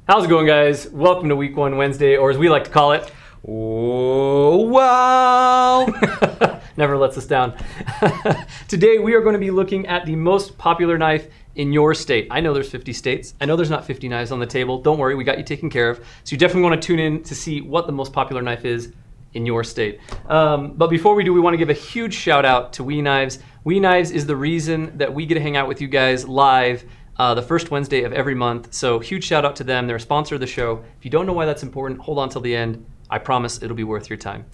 How's it going, guys? Welcome to Week 1 Wednesday, or as we like to call it, Oh, wow! never lets us down. Today, we are going to be looking at the most popular knife in your state. I know there's 50 states. I know there's not 50 knives on the table. Don't worry, we got you taken care of. So you definitely want to tune in to see what the most popular knife is in your state. But before we do, we want to give a huge shout out to We Knives. We Knives is the reason that we get to hang out with you guys live the first Wednesday of every month. So huge shout out to them. They're a sponsor of the show. If you don't know why that's important, hold on till the end. I promise it'll be worth your time.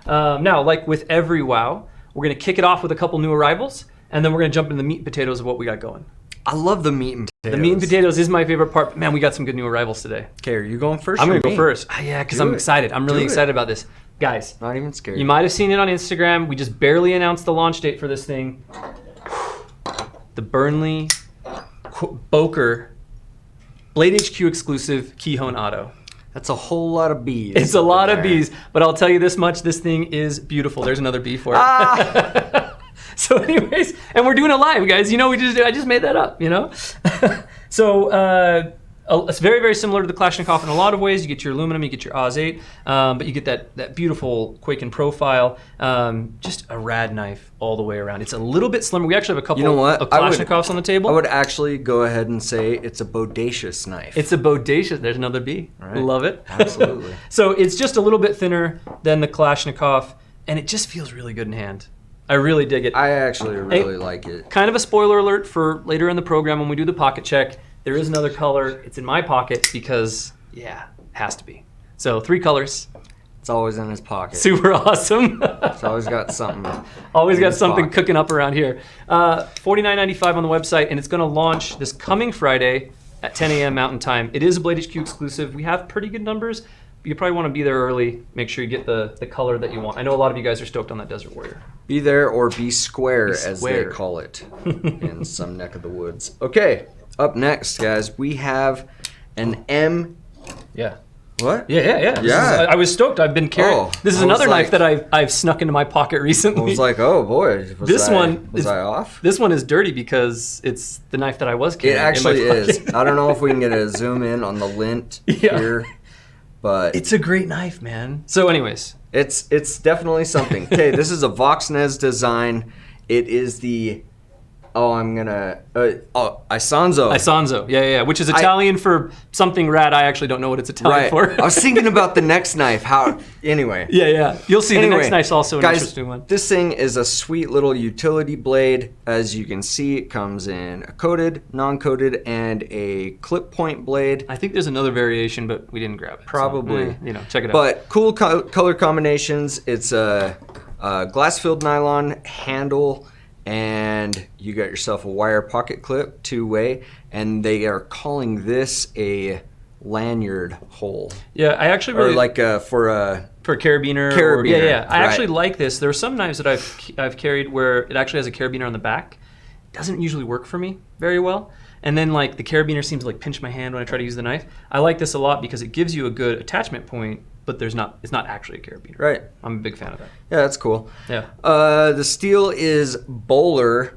Now, like with every WOW, we're going to kick it off with a couple new arrivals, and then we're going to jump into the meat and potatoes of what we got going. I love the meat and potatoes. The meat and potatoes is my favorite part. Man, we got some good new arrivals today. Okay, are you going first? I'm going or to go me? first. Yeah, because I'm excited. I'm really Do it. excited about this. Guys, Not even scared. you might have seen it on Instagram. We just barely announced the launch date for this thing. The Burnley Boker Blade HQ exclusive Keyhone Auto. That's a whole lot of bees. It's a lot of there. bees, but I'll tell you this much, this thing is beautiful. There's another bee for it. So anyways, and we're doing it live, guys. You know, I just made that up, you know? So it's very, very similar to the Kalashnikov in a lot of ways. You get your aluminum, you get your Oz 8, but you get that beautiful Quaken profile. Just a rad knife all the way around. It's a little bit slimmer. We actually have a couple You know what? of Kalashnikovs on the table. I would actually go ahead and say it's a bodacious knife. It's a bodacious. There's another bee. Right. Love it. Absolutely. So it's just a little bit thinner than the Kalashnikov, and it just feels really good in hand. I really dig it. I actually really like it. Kind of a spoiler alert for later in the program when we do the pocket check. There is another color. It's in my pocket because, yeah, it has to be. So 3 colors. It's always in his pocket. Super awesome. It's always got something. Always in got his something pocket. cooking up around here. $49.95 on the website, and it's going to launch this coming Friday at 10 a.m. Mountain Time. It is a Blade HQ exclusive. We have pretty good numbers, but you probably want to be there early. Make sure you get the color that you want. I know a lot of you guys are stoked on that Desert Warrior. Be there or be square, Be as square. they call it in some neck of the woods. Okay, up next, guys, we have an M. Yeah. What? Yeah. This Yeah. I was stoked. I've been carrying. Oh, This is I was another knife like- that I've snuck into my pocket recently. I was like, oh boy. This one Was is- I off? This one is dirty because it's the knife that I was It carrying. actually in my is. pocket. I don't know if we can get a zoom in on the lint Yeah. here, but It's a great knife, man. So, anyways, it's definitely something. Okay, this is a Voxnez design. It is the Isanzo. Isanzo. Yeah. Which is Italian for something rad. I actually don't know what it's Italian Right. for. I was thinking about the next knife. How? Anyway. Yeah. You'll see the Anyway, next knife's also an guys, interesting one. This thing is a sweet little utility blade. As you can see, it comes in a coated, non-coated, and a clip point blade. I think there's another variation, but we didn't grab it. so, Probably. check it out. But cool color combinations. It's a glass-filled nylon handle, and you got yourself a wire pocket clip, two-way, and they are calling this a lanyard hole, yeah, I actually or really like for a for a carabiner. Carabiner, Yeah. I right. actually like this. There are some knives that I've carried where it actually has a carabiner on the back. It doesn't usually work for me very well. And then like the carabiner seems to like pinch my hand when I try to use the knife. I like this a lot because it gives you a good attachment point, but it's not actually a carabiner. right. I'm a big fan of that. Yeah, that's cool. Yeah. The steel is Bowler.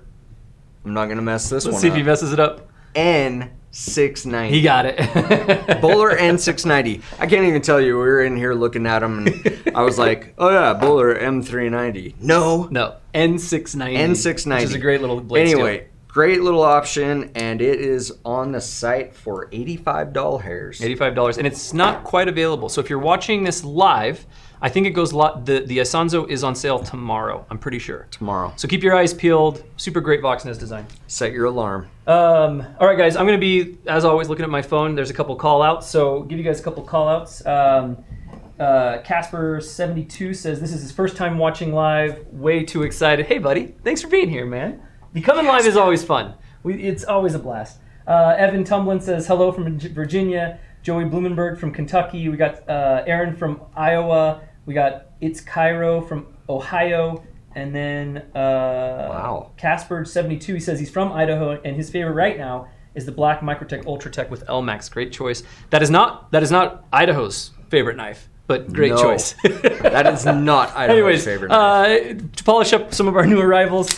I'm not gonna mess this Let's one see up. if he messes it up. N690. He got it. Bowler N690. I can't even tell you. We were in here looking at them, and I was like, "Oh yeah, Bowler M390." No, No, N690. N690. Which is a great little blade Anyway, great little option, and it is on the site for $85. steel. $85, and it's not quite available. So if you're watching this live, I think it goes the Isanzo is on sale tomorrow. I'm pretty sure. Tomorrow. So keep your eyes peeled. Super great Voxnez design. Set your alarm. All right, guys. I'm gonna be, as always, looking at my phone. There's a couple call outs, so give you guys a couple call outs. Casper72 says this is his first time watching live. Way too excited. Hey, buddy. Thanks for being here, man. Becoming live is always fun. It's always a blast. Evan Tumblin says hello from Virginia. Joey Blumenberg from Kentucky. We got Aaron from Iowa. We got It's Cairo from Ohio. And then Wow. Casper72, he says he's from Idaho, and his favorite right now is the black Microtech Ultratech with LMAX. Great choice. That is not Idaho's favorite knife. but great No. choice. That is not Idaho's Anyways, favorite knife. to polish up some of our new arrivals,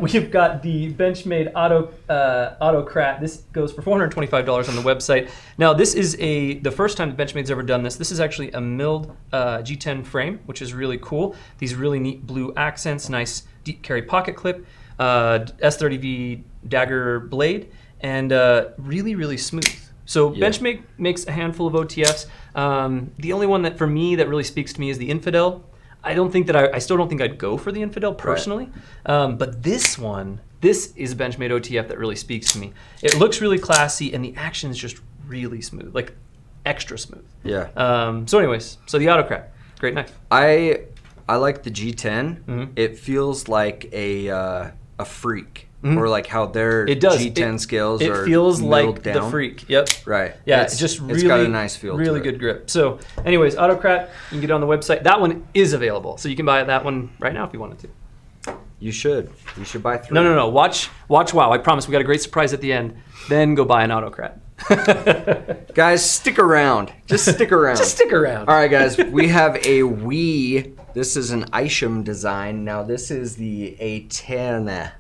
we've got the Benchmade Autocrat. This goes for $425 on the website. Now, this is the first time that Benchmade's ever done this. This is actually a milled G10 frame, which is really cool. These really neat blue accents, nice deep carry pocket clip, S30V dagger blade, and really, really smooth. So Yeah. Benchmade makes a handful of OTFs. The only one that for me that really speaks to me is the Infidel. I still don't think I'd go for the Infidel personally. But this is a Benchmade OTF that really speaks to me. It looks really classy and the action is just really smooth, like extra smooth. Yeah. So anyways, the Autocrat, great knife. I like the G10. Mhm. It feels like a freak, or like how their It does. G10 scales It are feels milled like down. the Freak. Yep. Right. Yeah, It's just really, it's got a nice feel. really to it. good grip. So, anyways, Autocrat, you can get it on the website. That one is available, so you can buy that one right now if you wanted to. You should buy 3. No. Watch WoW. I promise we got a great surprise at the end. Then go buy an Autocrat. Guys, stick around. Just stick around. Just stick around. All right, guys. We have a Wii. This is an Isham design. Now, this is the Eterna.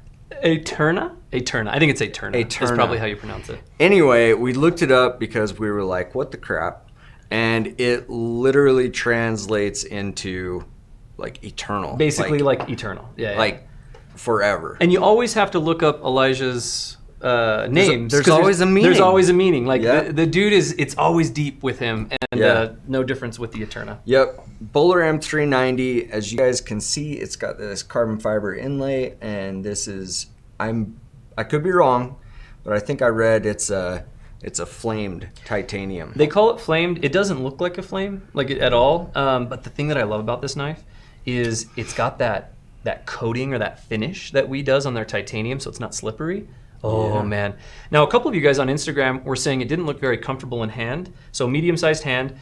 Eterna? I think it's Eterna. That's Eterna. probably how you pronounce it. Anyway, we looked it up because we were like, what the crap? And it literally translates into like eternal. Basically, like Eternal. Yeah. like forever. And you always have to look up Elijah's names. there's 'cause always a meaning. There's always a meaning. Like Yeah. the dude it's always deep with him, and Yeah. no difference with the Eterna. Yep. Bowler M390. As you guys can see, it's got this carbon fiber inlay, and this is I could be wrong, but I think I read it's a flamed titanium. They call it flamed. It doesn't look like a flame, like at all. But the thing that I love about this knife is it's got that coating or that finish that Wii does on their titanium, so it's not slippery. Oh Yeah. man! Now a couple of you guys on Instagram were saying it didn't look very comfortable in hand. So medium-sized hand.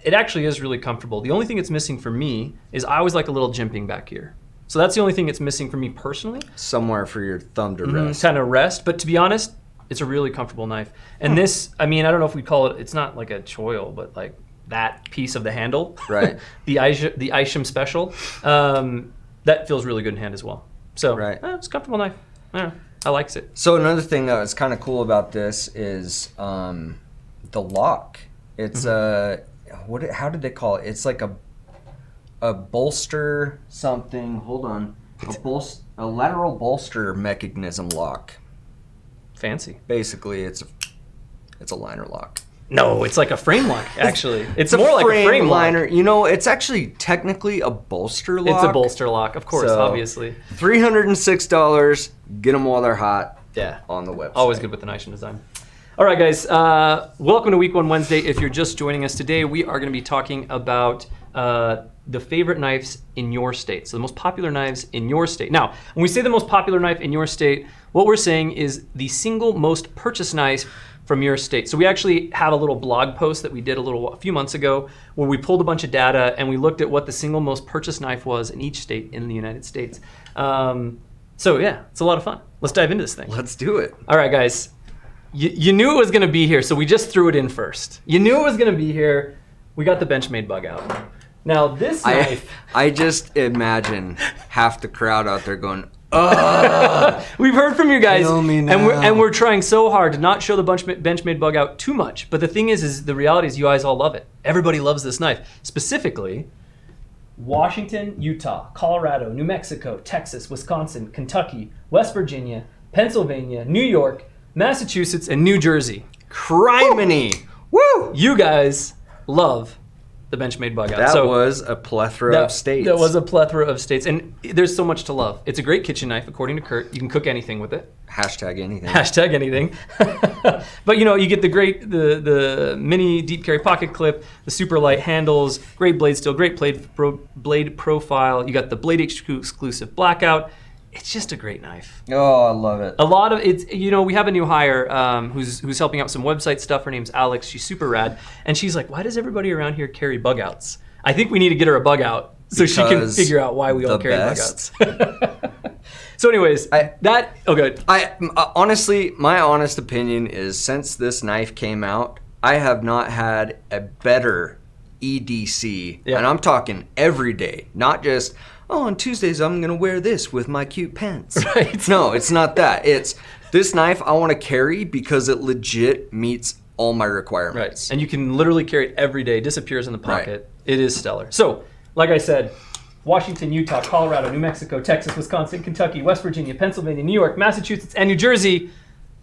It actually is really comfortable. The only thing it's missing for me is I always like a little jimping back here. So that's the only thing it's missing for me personally. Somewhere for your thumb to rest. Kind of rest. But to be honest, it's a really comfortable knife. And this, I mean, I don't know if we call it. It's not like a choil, but like that piece of the handle. Right. the Isham Special. That feels really good in hand as well. So Right. It's a comfortable knife. I likes it. So another thing that was kind of cool about this is the lock. It's how did they call it? It's like a bolster something. Hold on, a lateral bolster mechanism lock. Fancy. Basically, it's a liner lock. No, it's like a frame lock. Actually, it's a more like a frame liner. lock. You know, it's actually technically a bolster lock. It's a bolster lock, of course, So, obviously. $306. Get them while they're hot. Yeah. On the website. Always good with the Isham design. All right, guys. Welcome to Week 1 Wednesday. If you're just joining us today, we are going to be talking about the favorite knives in your state. So the most popular knives in your state. Now, when we say the most popular knife in your state, what we're saying is the single most purchased knife from your state. So we actually have a little blog post that we did a few months ago where we pulled a bunch of data and we looked at what the single most purchased knife was in each state in the United States. So yeah, it's a lot of fun. Let's dive into this thing. Let's do it. All right, guys. You knew it was going to be here, so we just threw it in first. You knew it was going to be here. We got the Benchmade bug out. Now this knife, I just imagine half the crowd out there going, we've heard from you guys, Kill me and now. we're trying so hard to not show the Benchmade bug out too much. But the thing is the reality is you guys all love it. Everybody loves this knife. Specifically, Washington, Utah, Colorado, New Mexico, Texas, Wisconsin, Kentucky, West Virginia, Pennsylvania, New York, Massachusetts, and New Jersey. criminy. Woo! You guys love the Benchmade bug out. That was a plethora of states. That was a plethora of states, and there's so much to love. It's a great kitchen knife, according to Kurt. You can cook anything with it. Hashtag anything. Hashtag anything. But you get the mini deep carry pocket clip, the super light handles, great blade steel, great blade profile. You got the Blade exclusive blackout. It's just a great knife. Oh, I love it. A lot of it's, we have a new hire who's helping out some website stuff. Her name's Alex. She's super rad. And she's like, why does everybody around here carry bug outs? I think we need to get her a bug out so she can Because figure out why we all the carry best. bug outs. So anyways, good. Honestly, my honest opinion is since this knife came out, I have not had a better, EDC. Yeah. And I'm talking every day, not just, oh, on Tuesdays I'm going to wear this with my cute pants. Right. No, it's not that. It's this knife I want to carry because it legit meets all my requirements. Right. And you can literally carry it every day, disappears in the pocket. Right. It is stellar. So, like I said, Washington, Utah, Colorado, New Mexico, Texas, Wisconsin, Kentucky, West Virginia, Pennsylvania, New York, Massachusetts, and New Jersey.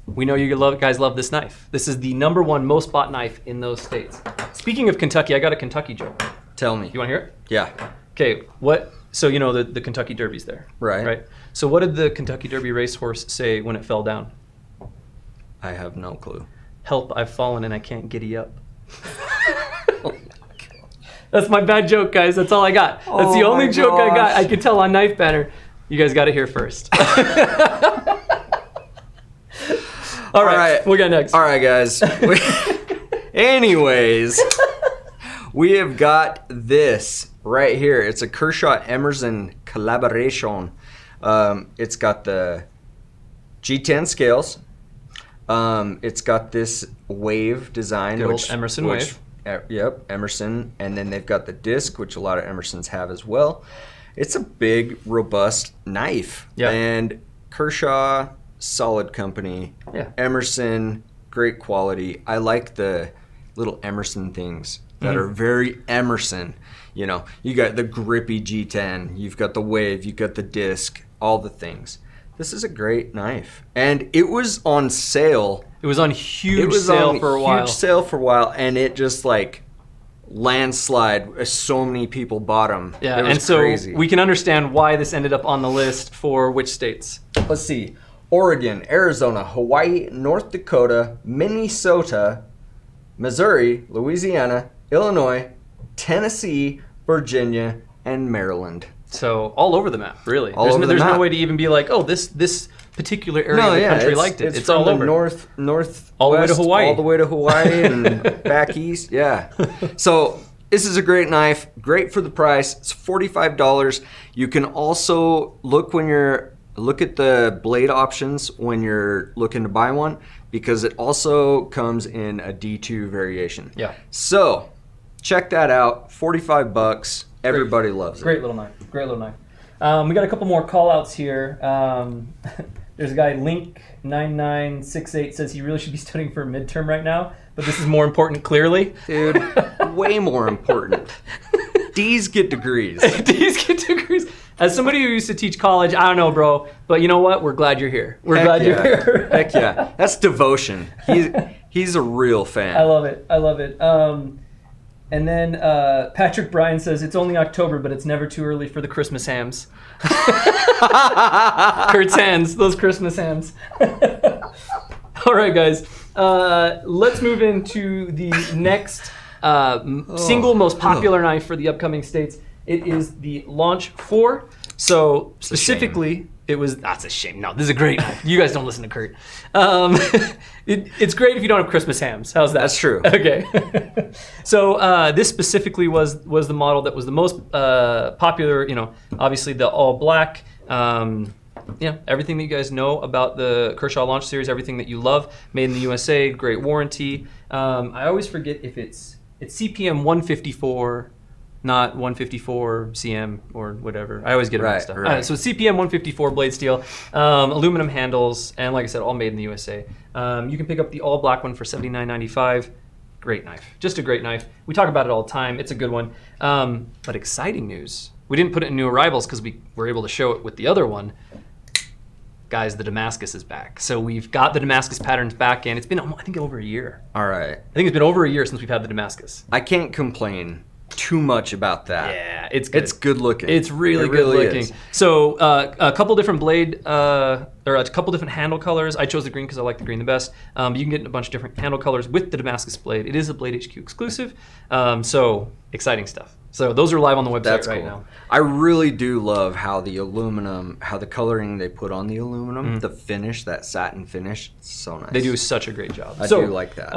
We know you guys love this knife. This is the #1 most bought knife in those states. Speaking of Kentucky, I got a Kentucky joke. Tell me. You want to hear it? Yeah. Okay, so you know the Kentucky Derby's there. Right. Right. So what did the Kentucky Derby racehorse say when it fell down? I have no clue. Help, I've fallen and I can't giddy up. That's my bad joke, guys. That's all I got. That's the Oh only my joke I got. gosh. I could tell on Knife Banner. You guys got to hear first. All right. What we got next? All right, guys. Anyways, we have got this right here. It's a Kershaw Emerson collaboration. It's got the G10 scales. It's got this wave design, Good old Emerson wave. Yep, Emerson. And then they've got the disc, which a lot of Emersons have as well. It's a big, robust knife. Yeah. And Kershaw, solid company. Yeah. Emerson, great quality. I like the little Emerson things that are very Emerson. You know, you got the grippy G10, you've got the wave, you've got the disc, all the things. This is a great knife. And it was on sale. It was on huge sale for a while. Huge sale for a while, and it just like landslide. So many people bought them. Yeah, it was and so crazy. we can understand why this ended up on the list for which states. Let's see. Oregon, Arizona, Hawaii, North Dakota, Minnesota, Missouri, Louisiana, Illinois, Tennessee, Virginia, and Maryland. So all over the map, really. All over the there's map. no way to even be like, oh, this particular area of the country liked it. It's from all the over. north, All the way to west, Hawaii. all the way to Hawaii and back east. Yeah. So this is a great knife. Great for the price. It's $45. You can also look at the blade options when you're looking to buy one, because it also comes in a D2 variation. Yeah. So check that out. $45. Everybody loves it. Great little knife. Great little knife. We got a couple more call outs here. There's a guy, Link9968, says he really should be studying for a midterm right now, but this is more important, clearly. Dude, way more important. D's get degrees. These get degrees. As somebody who used to teach college, I don't know, bro, but you know what? We're glad you're here. We're glad you're here. Heck yeah. That's devotion. He's a real fan. I love it. I love it. And then Patrick Bryan says, it's only October, but it's never too early for the Christmas hams. Kurt's hands, those Christmas hams. All right, guys. Let's move into the next single most popular knife for the upcoming states. It is the Launch 4. So specifically, that's a shame. No, this is a great knife. You guys don't listen to Kurt. It's great if you don't have Christmas hams. How's that? That's true. Okay. So this specifically was the model that was the most popular. You know, obviously the all black. Everything that you guys know about the Kershaw Launch Series, everything that you love, made in the USA, great warranty. I always forget if it's CPM 154. Not 154 CM or whatever. I always get it mixed up. Right. So CPM 154 blade steel, aluminum handles, and like I said, all made in the USA. You can pick up the all black one for $79.95. Great knife. Just a great knife. We talk about it all the time. It's a good one. But exciting news. We didn't put it in new arrivals because we were able to show it with the other one. Guys, the Damascus is back. So we've got the Damascus patterns back, and it's been, I think, over a year. All right. I think it's been over a year since we've had the Damascus. I can't complain too much about that. Yeah, it's good. It's good looking. It's really good looking. Is. So a couple different blade, or a couple different handle colors. I chose the green because I like the green the best. You can get a bunch of different handle colors with the Damascus blade. It is a Blade HQ exclusive. So exciting stuff. So those are live on the website That's right cool. now. I really do love how the aluminum, how the coloring they put on the aluminum, the finish, that satin finish, it's so nice. They do such a great job. I do like that.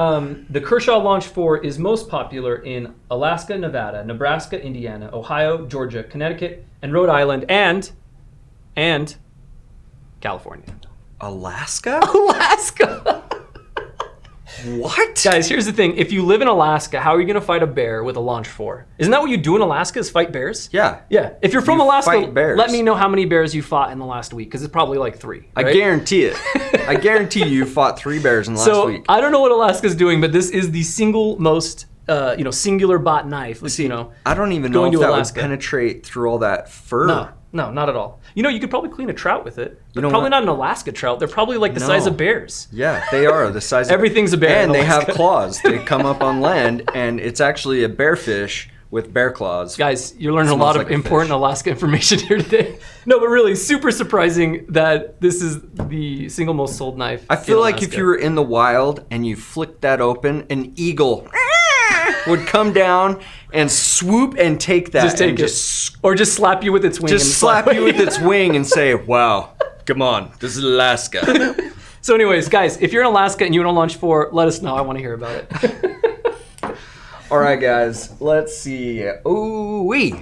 The Kershaw Launch 4 is most popular in Alaska, Nevada, Nebraska, Indiana, Ohio, Georgia, Connecticut, and Rhode Island, and California. Alaska? Alaska! What? Guys, here's the thing. If you live in Alaska, how are you going to fight a bear with a Launch 4? Isn't that what you do in Alaska, is fight bears? Yeah. Yeah. If you're from You Alaska, fight bears. let me know how many bears you fought in the last week, because it's probably like 3. I right? guarantee it. I guarantee you fought 3 bears in the last So week. I don't know what Alaska's doing, but this is the single most, singular bot knife. I don't even know going if to that Alaska. would penetrate through all that fur. No, not at all. You could probably clean a trout with it. You But know probably what? not an Alaska trout. They're probably like the size No. of bears. Yeah, they are the size of Everything's a bear in And they have Alaska. claws. They come up on land, and it's actually a bearfish with bear claws. Guys, you're learning a Smells lot like of a important fish. Alaska information here today. No, but really, super surprising that this is the single most sold knife. I feel in like if Alaska. you were in the wild and you flicked that open, an eagle would come down and swoop and take that. just take and it, or just slap you with its wing. and just slap fly you away. with its wing and say, "Wow, come on, this is Alaska." So, anyways, guys, if you're in Alaska and you want to launch 4, let us know. I want to hear about it. All right, guys, let's see. Ooh wee.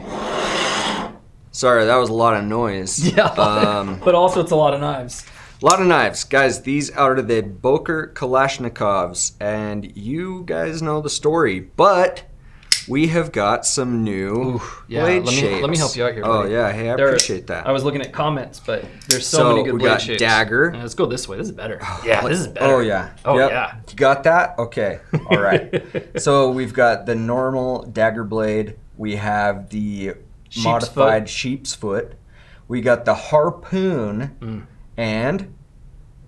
Sorry, that was a lot of noise. Yeah, but also it's a lot of knives. A lot of knives. Guys, these are the Boker Kalashnikovs, and you guys know the story, but we have got some new Yeah, blade let shapes. me help you out here. Oh, buddy. yeah. Hey, I There- appreciate that. I was looking at comments, but there's so, So many good we blade got shapes. dagger. Yeah, let's go this way. This is better. Yeah, this is better. Oh, yeah. Oh, Yep. yeah. You got that? Okay. All right. So we've got the normal dagger blade. We have the Sheep's modified foot. sheep's foot. We got the harpoon and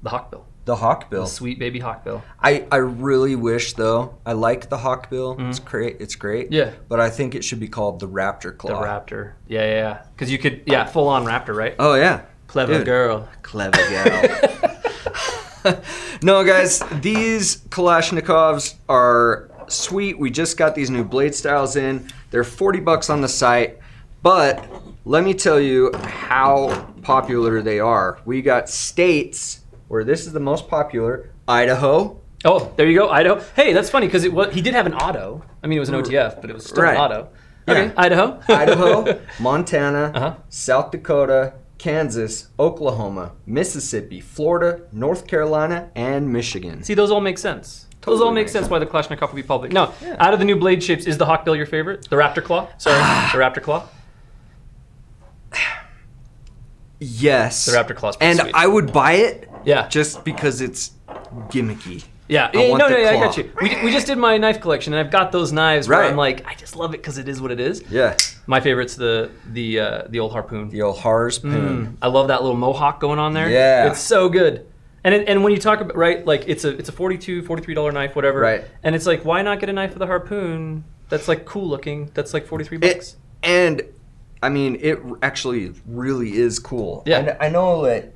The hawkbill. the hawkbill. The sweet baby hawkbill. I really wish, though, I like the hawkbill. It's great. It's great. Yeah. But I think it should be called the raptor claw. The raptor. Yeah. Because you could, full on raptor, right? Oh, yeah. Clever Dude. girl. Clever gal. No, guys, these Kalashnikovs are sweet. We just got these new blade styles in. They're $40 on the site, but let me tell you how popular they are. We got states where this is the most popular: Idaho. Oh, there you go, Idaho. Hey, that's funny because he did have an auto. I mean, it was an OTF, but it was still Right. an auto. Yeah. Okay, Idaho. Idaho, Montana, Uh-huh. South Dakota, Kansas, Oklahoma, Mississippi, Florida, North Carolina, and Michigan. See, those all make sense. Those all Totally make makes sense why the Kalashnikov would be public. Now, out of the new blade shapes, is the hawkbill your favorite? The raptor claw? Sorry, the raptor claw? Yes. The raptor claw's pretty And sweet. I would buy it Yeah. just because it's gimmicky. Yeah, I want the I claw. got you. We just did my knife collection, and I've got those knives where Right. I'm like, I just love it because it is what it is. Yeah. My favorite's the old harpoon. The old harpoon. I love that little mohawk going on there. Yeah. It's so good. And when you talk about, right, like it's a $42, $43 knife, whatever. Right. And it's like, why not get a knife with a harpoon that's like cool looking, that's like $43? And I mean, it actually really is cool. Yeah. I know that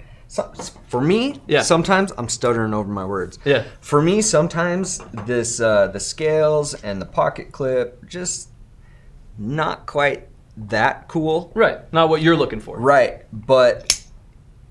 for me, Yeah. sometimes I'm stuttering over my words. Yeah. For me, sometimes this the scales and the pocket clip just not quite that cool. Right. Not what you're looking for. Right, but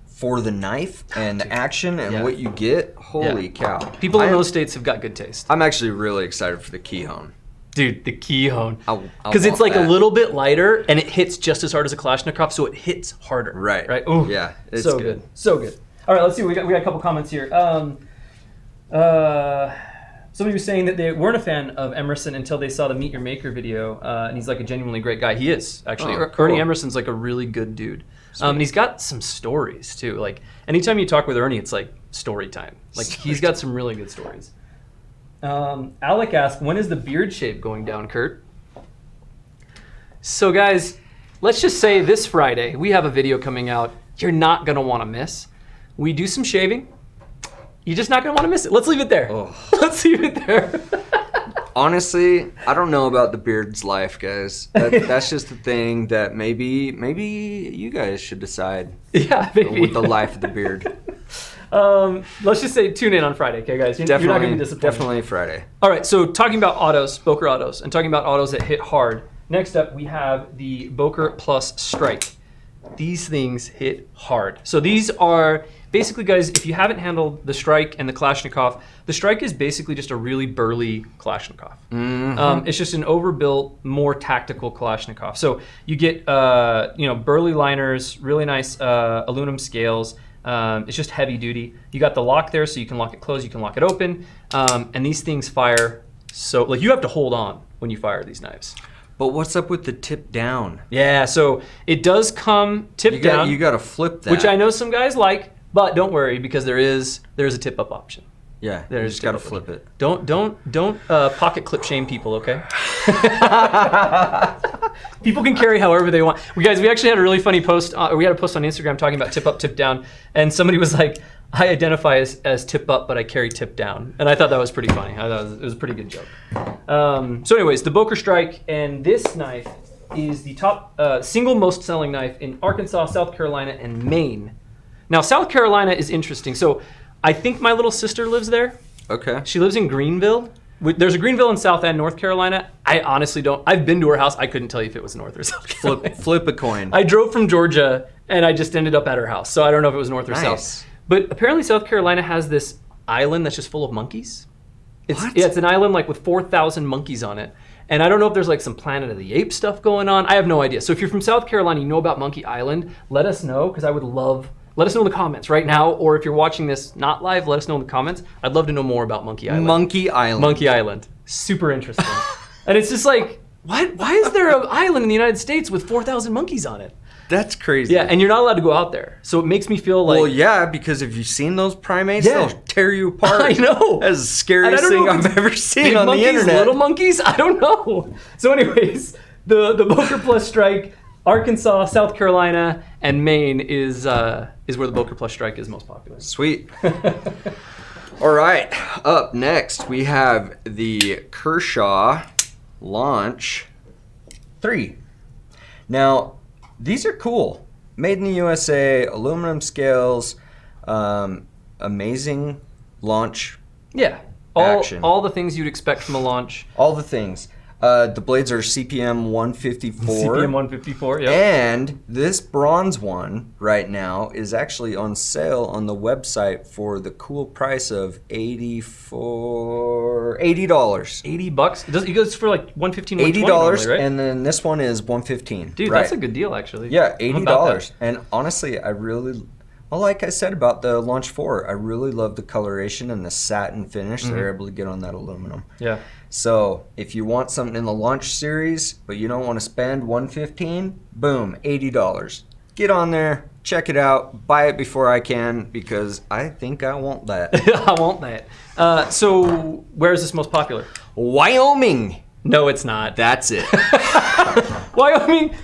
for the knife and the action and Yeah. what you get, holy Yeah. cow! People in I am- those states have got good taste. I'm actually really excited for the Keyhone. Dude, the Keyhone. I Because it's want like that. a little bit lighter and it hits just as hard as a Kalashnikov, so it hits harder. Right. Right. Ooh. Yeah, it's so good. So good. All right, let's see. We got a couple comments here. Somebody was saying that they weren't a fan of Emerson until they saw the Meet Your Maker video, and he's like a genuinely great guy. He is actually. Oh, cool. Ernie Emerson's like a really good dude, and he's got some stories too. Like anytime you talk with Ernie, it's like story time. Like he's got some really good stories. Alec asked, when is the beard shape going down, Kurt? So guys, let's just say this Friday, we have a video coming out you're not gonna wanna miss. We do some shaving. You're just not gonna wanna miss it. Let's leave it there. Oh. Let's leave it there. Honestly, I don't know about the beard's life, guys. That's just the thing that maybe you guys should decide Yeah, maybe. with the life of the beard. Let's just say tune in on Friday, okay guys? You're not gonna be disappointed. Definitely Friday. All right, so talking about autos, Boker autos, and talking about autos that hit hard. Next up, we have the Boker Plus Strike. These things hit hard. So these are basically, guys, if you haven't handled the Strike and the Kalashnikov, the Strike is basically just a really burly Kalashnikov. It's just an overbuilt, more tactical Kalashnikov. So you get, burly liners, really nice aluminum scales. It's just heavy duty. You got the lock there, so you can lock it closed, you can lock it open, and these things fire. So like you have to hold on when you fire these knives. But what's up with the tip down? Yeah, so it does come tip down. You got to flip that. Which I know some guys like, but don't worry because there is a tip up option. Yeah, There's you just got to flip it. Don't pocket clip shame people, okay? People can carry however they want. We actually had a really funny post. We had a post on Instagram talking about tip up, tip down, and somebody was like, "I identify as tip up, but I carry tip down," and I thought that was pretty funny. I thought it was a pretty good joke. So, anyways, the Boker Strike, and this knife is the top single most selling knife in Arkansas, South Carolina, and Maine. Now, South Carolina is interesting. So, I think my little sister lives there. Okay. She lives in Greenville. There's a Greenville in South and North Carolina. I honestly don't. I've been to her house. I couldn't tell you if it was North or South Carolina. Flip a coin. I drove from Georgia and I just ended up at her house. So I don't know if it was North or Nice. South. But apparently South Carolina has this island that's just full of monkeys. What? Yeah, it's an island like with 4,000 monkeys on it. And I don't know if there's like some Planet of the Apes stuff going on. I have no idea. So if you're from South Carolina, you know about Monkey Island, let us know because I would love. Let us know in the comments right now, or if you're watching this not live, let us know in the comments. I'd love to know more about Monkey Island. Monkey Island. Monkey Island. Super interesting. And it's just like, what? Why is there an island in the United States with 4,000 monkeys on it? That's crazy. Yeah, and you're not allowed to go out there. So it makes me feel like... Well, yeah, because if you've seen those primates, Yeah. they'll tear you apart. I know. That's the scariest And I don't thing know if I've it's ever seen big on monkeys, the internet. little monkeys? I don't know. So anyways, the Boker Plus Strike, Arkansas, South Carolina, and Maine is where the Boker Plus Strike is most popular. Sweet. All right, up next we have the Kershaw Launch 3. Now, these are cool. Made in the USA, aluminum scales, amazing launch, Yeah. Action. All the things you'd expect from a launch. all the things. The blades are CPM 154. CPM 154, yeah. And this bronze one right now is actually on sale on the website for the cool price of $80. $80. It goes for like 115, $80, right? and then this one is $115. Dude, right? that's a good deal, actually. Yeah, I'm about $80. And honestly, well, like I said about the Launch 4, I really love the coloration and the satin finish they're able to get on that aluminum. that. Yeah. So if you want something in the Launch series, but you don't want to spend $115, boom, $80. Get on there, check it out, buy it before I can, because I think I want that. I want that. So where is this most popular? Wyoming. No, it's not. That's it. Wyoming,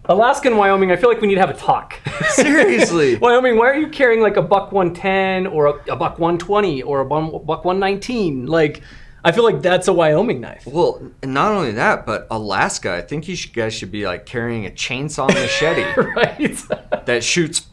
Alaska and Wyoming, I feel like we need to have a talk. Seriously. Wyoming, why are you carrying like a buck 110 or a buck 120 or a buck 119? Like, I feel like that's a Wyoming knife. Well, not only that, but Alaska. I think guys should be like carrying a chainsaw machete Right? that shoots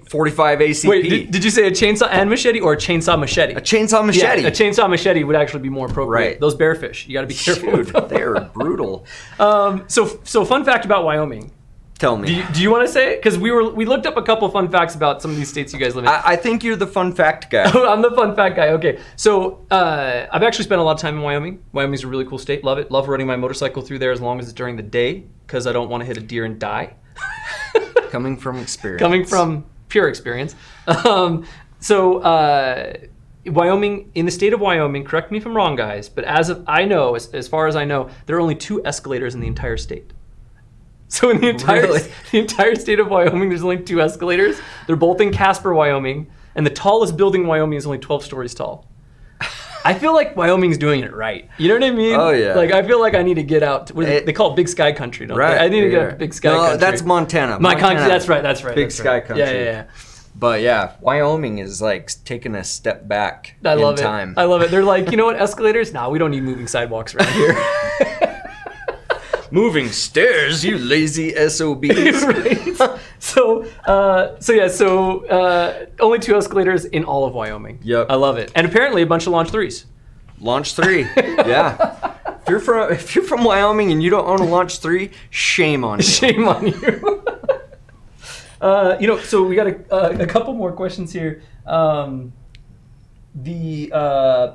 45 ACP. Wait, did you say a chainsaw and machete or a chainsaw machete? A chainsaw machete. Yeah, a chainsaw machete would actually be more appropriate. Right. Those bearfish, you got to be careful. Dude, with them. they're brutal. So fun fact about Wyoming. Tell me. Do you want to say it? Because we looked up a couple fun facts about some of these states you guys live in. I think you're the fun fact guy. I'm the fun fact guy. Okay, so I've actually spent a lot of time in Wyoming. Wyoming's a really cool state. Love it. Love riding my motorcycle through there as long as it's during the day because I don't want to hit a deer and die. Coming from experience. Coming from pure experience. Wyoming, in the state of Wyoming, correct me if I'm wrong, guys, but as far as I know, there are only 2 escalators in the entire state. So in the entire state of Wyoming, there's only 2 escalators. They're both in Casper, Wyoming, and the tallest building in Wyoming is only 12 stories tall. I feel like Wyoming's doing it right. You know what I mean? Oh, yeah. Like I feel like I need to get out. They call it Big Sky Country, don't Right. they? I need to get out to Big Sky Country. That's Montana. My country. Montana. That's right. Big that's Sky right. Country. Yeah. But yeah, Wyoming is like taking a step back I love in it. time. I love it. They're like, you know what? Escalators? Nah, we don't need moving sidewalks around here. Moving stairs, you lazy SOBs. Right? So only 2 escalators in all of Wyoming. Yep. I love it. And apparently a bunch of Launch 3s. Launch 3. Yeah. If you're from Wyoming and you don't own a Launch 3, shame on you. Shame on you. So we got a couple more questions here.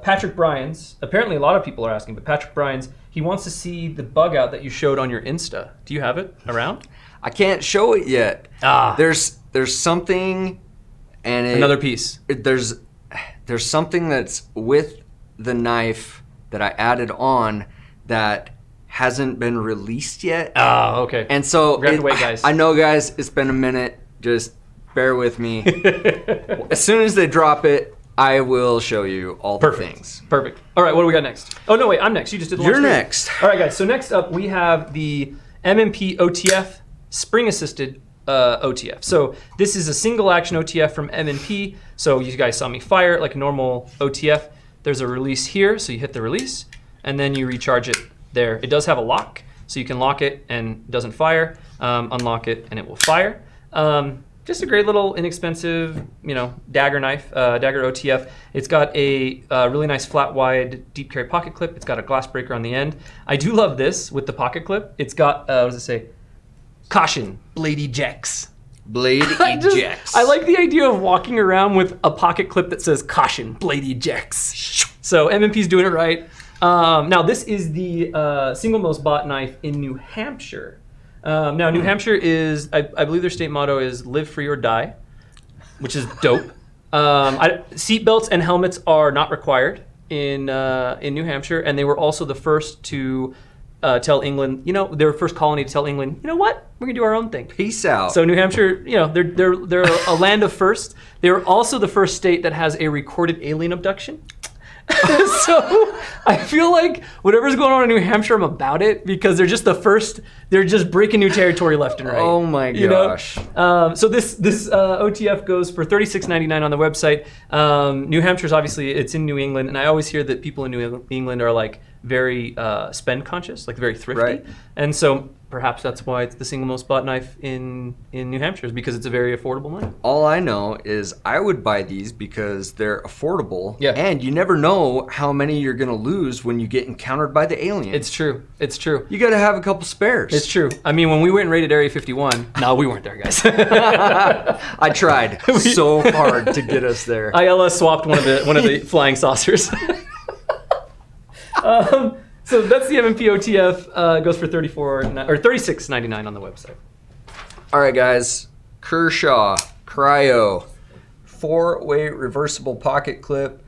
Patrick Bryans, apparently a lot of people are asking, but Patrick Bryans, he wants to see the bug out that you showed on your Insta. Do you have it around? I can't show it yet. Ah. There's something and Another piece. There's something that's with the knife that I added on that hasn't been released yet. Oh, okay. And so We're gonna have to wait, guys. I know, guys, it's been a minute. Just bear with me. As soon as they drop it, I will show you all the things. Perfect. All right, what do we got next? Oh, no, wait, I'm next. You just did the You're launch screen. next. All right, guys, so next up we have the MMP OTF spring-assisted OTF. So this is a single action OTF from MMP. So you guys saw me fire it like a normal OTF. There's a release here, so you hit the release, and then you recharge it there. It does have a lock, so you can lock it and it doesn't fire, unlock it and it will fire. Just a great little inexpensive, dagger knife, dagger OTF. It's got a really nice flat wide deep carry pocket clip. It's got a glass breaker on the end. I do love this with the pocket clip. It's got, what does it say? Caution, blade ejects. Blade ejects. I like the idea of walking around with a pocket clip that says caution, blade ejects. So MMP's doing it right. Now this is the single most bought knife in New Hampshire. Now New Hampshire is, I believe their state motto is live free or die, which is dope. Seat belts and helmets are not required in New Hampshire, and they were also the first to tell England, they were the first colony to tell England, you know what, we're gonna do our own thing. Peace out. So New Hampshire, they're a land of first. They're also the first state that has a recorded alien abduction. So I feel like whatever's going on in New Hampshire, I'm about it, because they're just the first. They're just breaking new territory left and right. Oh my gosh. So this OTF goes for $36.99 on the website. New Hampshire's obviously, it's in New England, and I always hear that people in New England are like very spend conscious, like very thrifty. Right. And so perhaps that's why it's the single most bought knife in New Hampshire, is because it's a very affordable knife. All I know is I would buy these because they're affordable. Yeah. And you never know how many you're going to lose when you get encountered by the alien. It's true. It's true. You got to have a couple spares. It's true. I mean, when we went and raided Area 51, no, we weren't there, guys. I tried so hard to get us there. ILS swapped one of the flying saucers. So that's the MMP OTF. Goes for $36.99 on the website. All right, guys. Kershaw Cryo 4-way reversible pocket clip.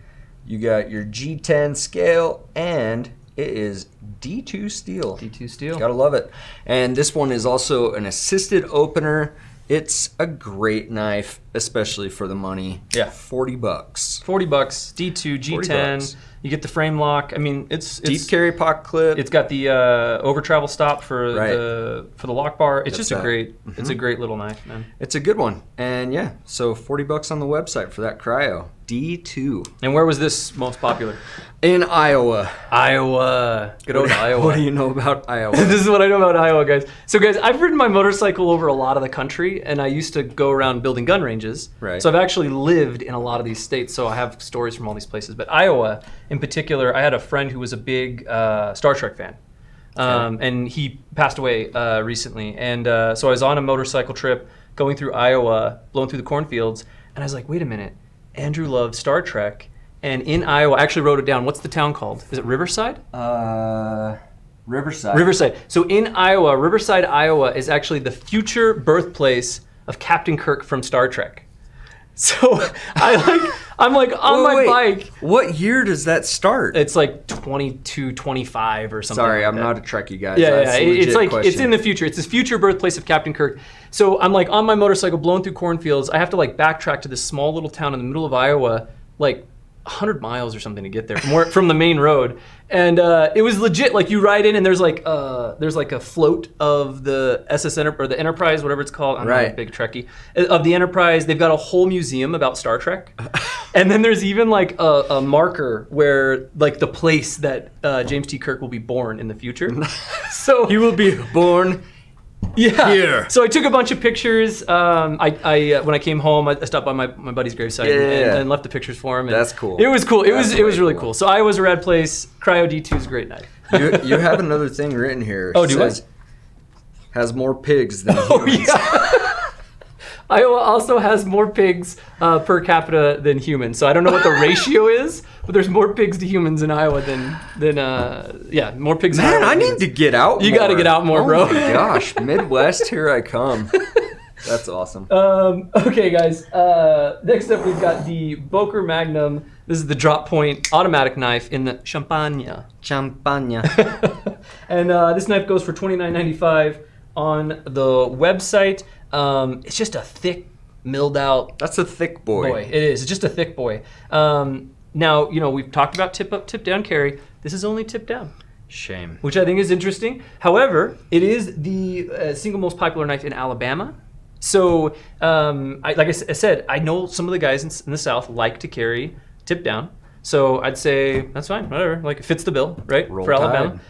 You got your G10 scale, and it is D2 steel. D2 steel. Gotta love it. And this one is also an assisted opener. It's a great knife, especially for the money. Yeah. $40. $40. D2 G10. $40. You get the frame lock. I mean, it's Deep carry pocket clip. It's got the over travel stop for the lock bar. It's That's just it's a great little knife, man. It's a good one. And yeah, so $40 on the website for that Cryo D2. And where was this most popular? In Iowa. Iowa. Good old Iowa. What do you know about Iowa? This is what I know about Iowa, guys. So, guys, I've ridden my motorcycle over a lot of the country, and I used to go around building gun ranges. Right. So I've actually lived in a lot of these states, so I have stories from all these places. But Iowa, in particular, I had a friend who was a big Star Trek fan. And he passed away recently. And so I was on a motorcycle trip going through Iowa, blowing through the cornfields, and I was like, wait a minute. Andrew loved Star Trek. And in Iowa, I actually wrote it down. What's the town called? Is it Riverside? Riverside. Riverside. So in Iowa, Riverside, Iowa is actually the future birthplace of Captain Kirk from Star Trek. So I'm like on my bike. What year does that start? It's like 22, 25 or something. Sorry, like I'm that. not a Trekkie guy. Yeah, That's a legit it's like question. it's in the future. It's this future birthplace of Captain Kirk. So I'm like on my motorcycle blowing through cornfields. I have to like backtrack to this small little town in the middle of Iowa, like 100 miles or something to get there from the main road. And it was legit. Like you ride in and there's like a float of the SS or the Enterprise, whatever it's called. I'm not a big Trekkie. Of the Enterprise, they've got a whole museum about Star Trek. And then there's even like a marker where like the place that James T. Kirk will be born in the future. So he will be born here. So I took a bunch of pictures. I when I came home, I stopped by my buddy's gravesite and left the pictures for him. And that's cool. It was cool. It was really cool. So Iowa's a rad place. Cryo D2 is a great knife. You have another thing written here. Oh, do I? Has more pigs than humans. Iowa also has more pigs per capita than humans. So I don't know what the ratio is, but there's more pigs to humans in Iowa than more pigs. Man, in Iowa I need to get out. You got to get out more, bro. Oh my gosh, Midwest, here I come. That's awesome. Okay, guys. Next up, we've got the Boker Magnum. This is the drop point automatic knife in the Champagne. Champagne. And this knife goes for $29.95 on the website. It's just a thick, milled out That's a thick boy. It is. It's just a thick boy. Now, we've talked about tip up, tip down carry. This is only tip down, Shame. which I think is interesting. However, it is the single most popular knife in Alabama. So, like I said, I know some of the guys in the South like to carry tip down. So I'd say that's fine, whatever. Like, it fits the bill, right? Roll for Alabama.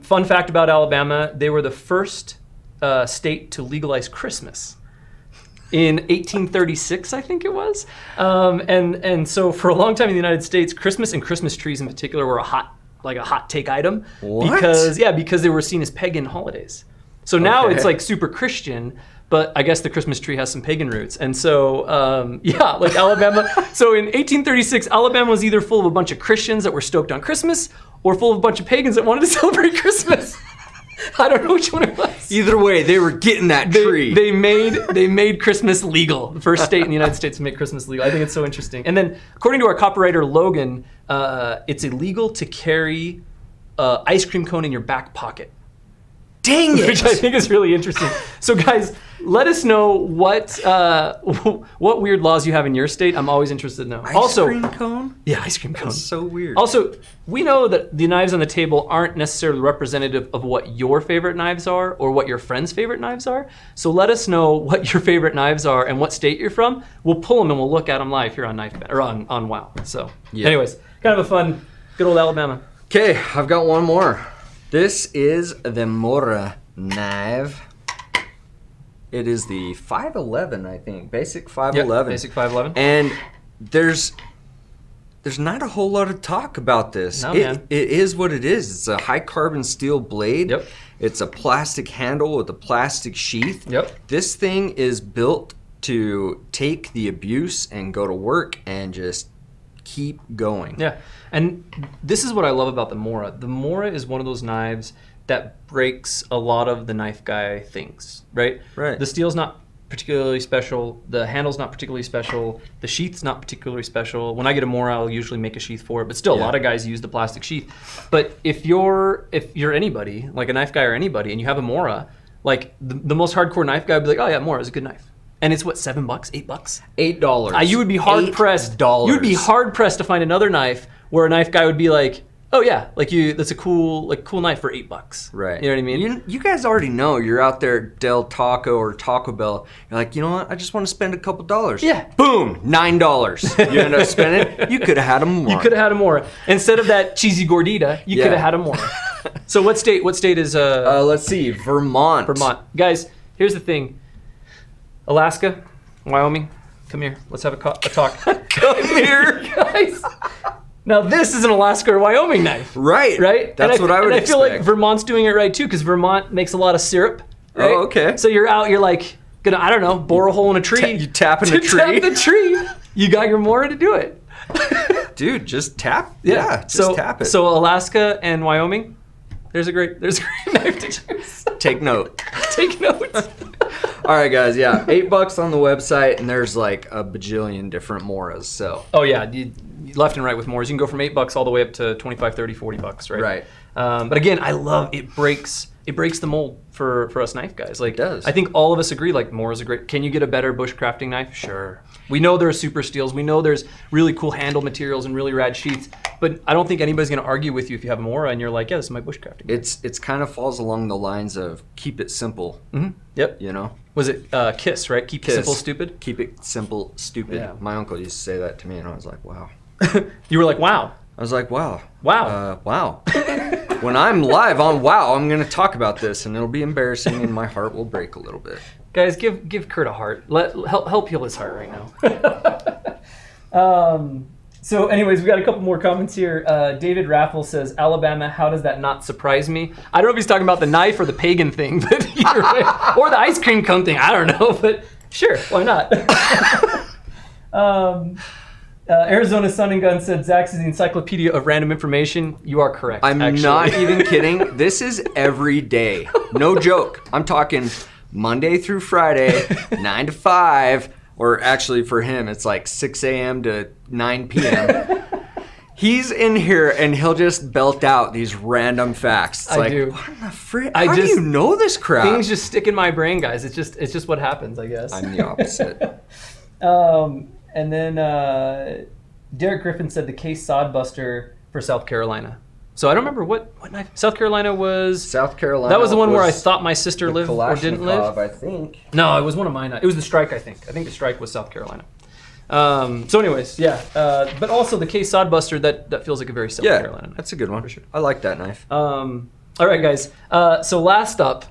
Fun fact about Alabama, they were the first state to legalize Christmas. In 1836, I think it was. And so for a long time in the United States, Christmas and Christmas trees in particular were a hot take item. What? Because they were seen as pagan holidays. So now Okay. it's like super Christian, but I guess the Christmas tree has some pagan roots. And so, like Alabama. So in 1836, Alabama was either full of a bunch of Christians that were stoked on Christmas or full of a bunch of pagans that wanted to celebrate Christmas. I don't know which one it was. Either way, they were getting that tree. They made Christmas legal. The first state in the United States to make Christmas legal. I think it's so interesting. And then, according to our copywriter Logan, it's illegal to carry ice cream cone in your back pocket. Dang it! Which I think is really interesting. So, guys, let us know what weird laws you have in your state. I'm always interested to know. Ice cream cone? Yeah, ice cream cone. That's so weird. Also, we know that the knives on the table aren't necessarily representative of what your favorite knives are or what your friends' favorite knives are. So let us know what your favorite knives are and what state you're from. We'll pull them and we'll look at them live here on on Wow. So, anyways, kind of a fun, good old Alabama. Okay, I've got one more. This is the Mora knife. It is the 511, I think. Basic 511. Yep, basic 511. And there's not a whole lot of talk about this. No, man. It is what it is. It's a high carbon steel blade. Yep. It's a plastic handle with a plastic sheath. Yep. This thing is built to take the abuse and go to work and just keep going. Yeah, and this is what I love about the Mora. The Mora is one of those knives that breaks a lot of the knife guy things, right? Right. The steel's not particularly special. The handle's not particularly special. The sheath's not particularly special. When I get a Mora, I'll usually make a sheath for it, but still, a lot of guys use the plastic sheath. But if you're anybody, like a knife guy or anybody, and you have a Mora, like the most hardcore knife guy would be like, oh yeah, Mora is a good knife. And it's what, $7, $8? $8. You would be hard pressed. $8. You would be hard pressed to find another knife where a knife guy would be like, "Oh yeah, that's a cool knife for $8." Right. You know what I mean? You guys already know. You're out there at Del Taco or Taco Bell. You're like, you know what? I just want to spend a couple dollars. Yeah. Boom, $9. You end up spending. You could have had them more. You could have had a Mora instead of that cheesy gordita. You could have had a Mora. So what state? What state is? Let's see, Vermont. Vermont. Guys, here's the thing. Alaska, Wyoming, come here. Let's have a talk. Come here, guys. Now this is an Alaska or Wyoming knife. Right. Right? That's what I would expect. And I feel like expect. Vermont's doing it right too, because Vermont makes a lot of syrup. Right? Oh, okay. So you're out, you're like, gonna, I don't know, bore a hole in a tree. You tap in to a tree. Tap the tree. You got your Mora to do it. Dude, just tap. Yeah, just tap it. So Alaska and Wyoming, there's a great knife to choose. Take note. Take notes. All right, guys. Yeah, $8 on the website, and there's like a bajillion different Moras. So. Oh yeah, left and right with Moras. You can go from $8 all the way up to $25, $30, $40, right? Right. But again, I love it. Breaks the mold for us knife guys. Like, it does. I think all of us agree. Like, Mora's a great. Can you get a better bushcrafting knife? Sure. We know there are super steels. We know there's really cool handle materials and really rad sheaths. But I don't think anybody's gonna argue with you if you have a Mora and you're like, yeah, this is my bushcrafting. It's kind of falls along the lines of keep it simple. Mm-hmm. Yep. You know. Was it KISS, right? Keep it simple, stupid. Keep it simple, stupid. Yeah. My uncle used to say that to me, and I was like, wow. You were like, wow. I was like, wow. Wow. Wow. When I'm live on Wow, I'm going to talk about this, and it'll be embarrassing, and my heart will break a little bit. Guys, give Kurt a heart. Help heal his heart right now. So anyways, we got a couple more comments here. David Raffle says, Alabama, how does that not surprise me? I don't know if he's talking about the knife or the pagan thing, but you're right. Or the ice cream cone thing. I don't know, but sure, why not? Arizona Sun and Gun said, Zach's is the encyclopedia of random information. You are correct. I'm actually. not even kidding. This is every day. No joke. I'm talking Monday through Friday, 9 to 5, or actually for him, it's like 6 a.m. to 9 p.m. He's in here and he'll just belt out these random facts. It's I do. What in the frick? How do you know this crap? Things just stick in my brain, guys. It's just what happens, I guess. I'm the opposite. And then Derek Griffin said the case Sodbuster for South Carolina. So I don't remember what knife. South Carolina was. South Carolina. That was the one where I thought my sister lived or didn't live. I think. No, it was one of mine. It was the Strike, I think. I think the Strike was South Carolina. So anyways, yeah. But also the case Sodbuster, that feels like a very South Carolina knife. That's a good one. For sure. I like that knife. All right, guys. So last up,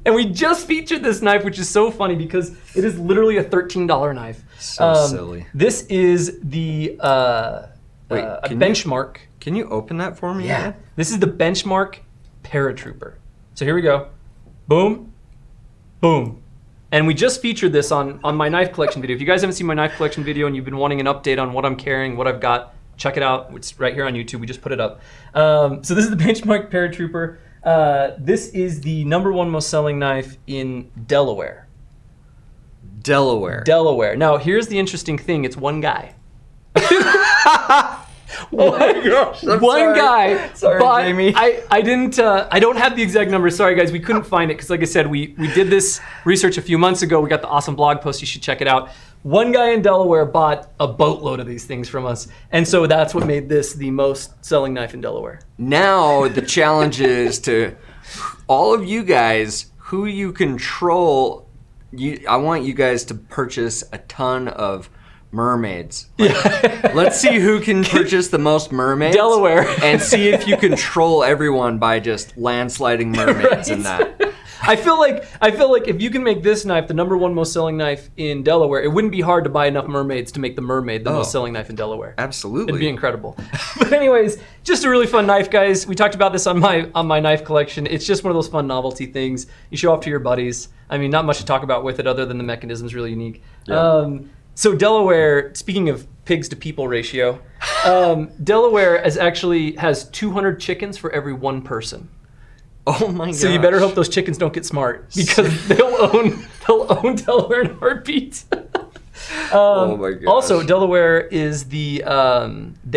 and we just featured this knife, which is so funny because it is literally a $13 knife. So silly. This is the Benchmark. Can you open that for me? Yeah. This is the Benchmark Paratrooper. So here we go. Boom. Boom. And we just featured this on my knife collection video. If you guys haven't seen my knife collection video and you've been wanting an update on what I'm carrying, what I've got, check it out. It's right here on YouTube. We just put it up. So this is the Benchmark Paratrooper. This is the #1 most selling knife in Delaware. Delaware. Now, here's the interesting thing. It's one guy. Oh my gosh. One guy. Sorry, but Jamie. I didn't. I don't have the exact number. Sorry, guys. We couldn't find it because, like I said, we did this research a few months ago. We got the awesome blog post. You should check it out. One guy in Delaware bought a boatload of these things from us, and so that's what made this the most selling knife in Delaware. Now the challenge is to all of you guys who you control. I want you guys to purchase a ton of mermaids. Let's see who can purchase the most mermaids. Delaware. And see if you control everyone by just landsliding mermaids in that. I feel like if you can make this knife the #1 most selling knife in Delaware, it wouldn't be hard to buy enough mermaids to make the Mermaid the most selling knife in Delaware. Absolutely. It'd be incredible. But anyways, just a really fun knife, guys. We talked about this on my knife collection. It's just one of those fun novelty things you show off to your buddies. I mean, not much to talk about with it other than the mechanism's really unique. Yeah. So Delaware, speaking of pigs to people ratio, Delaware has 200 chickens for every one person. Oh my god. So you better hope those chickens don't get smart because they'll own Delaware in a heartbeat. Oh my gosh. Also, Delaware is they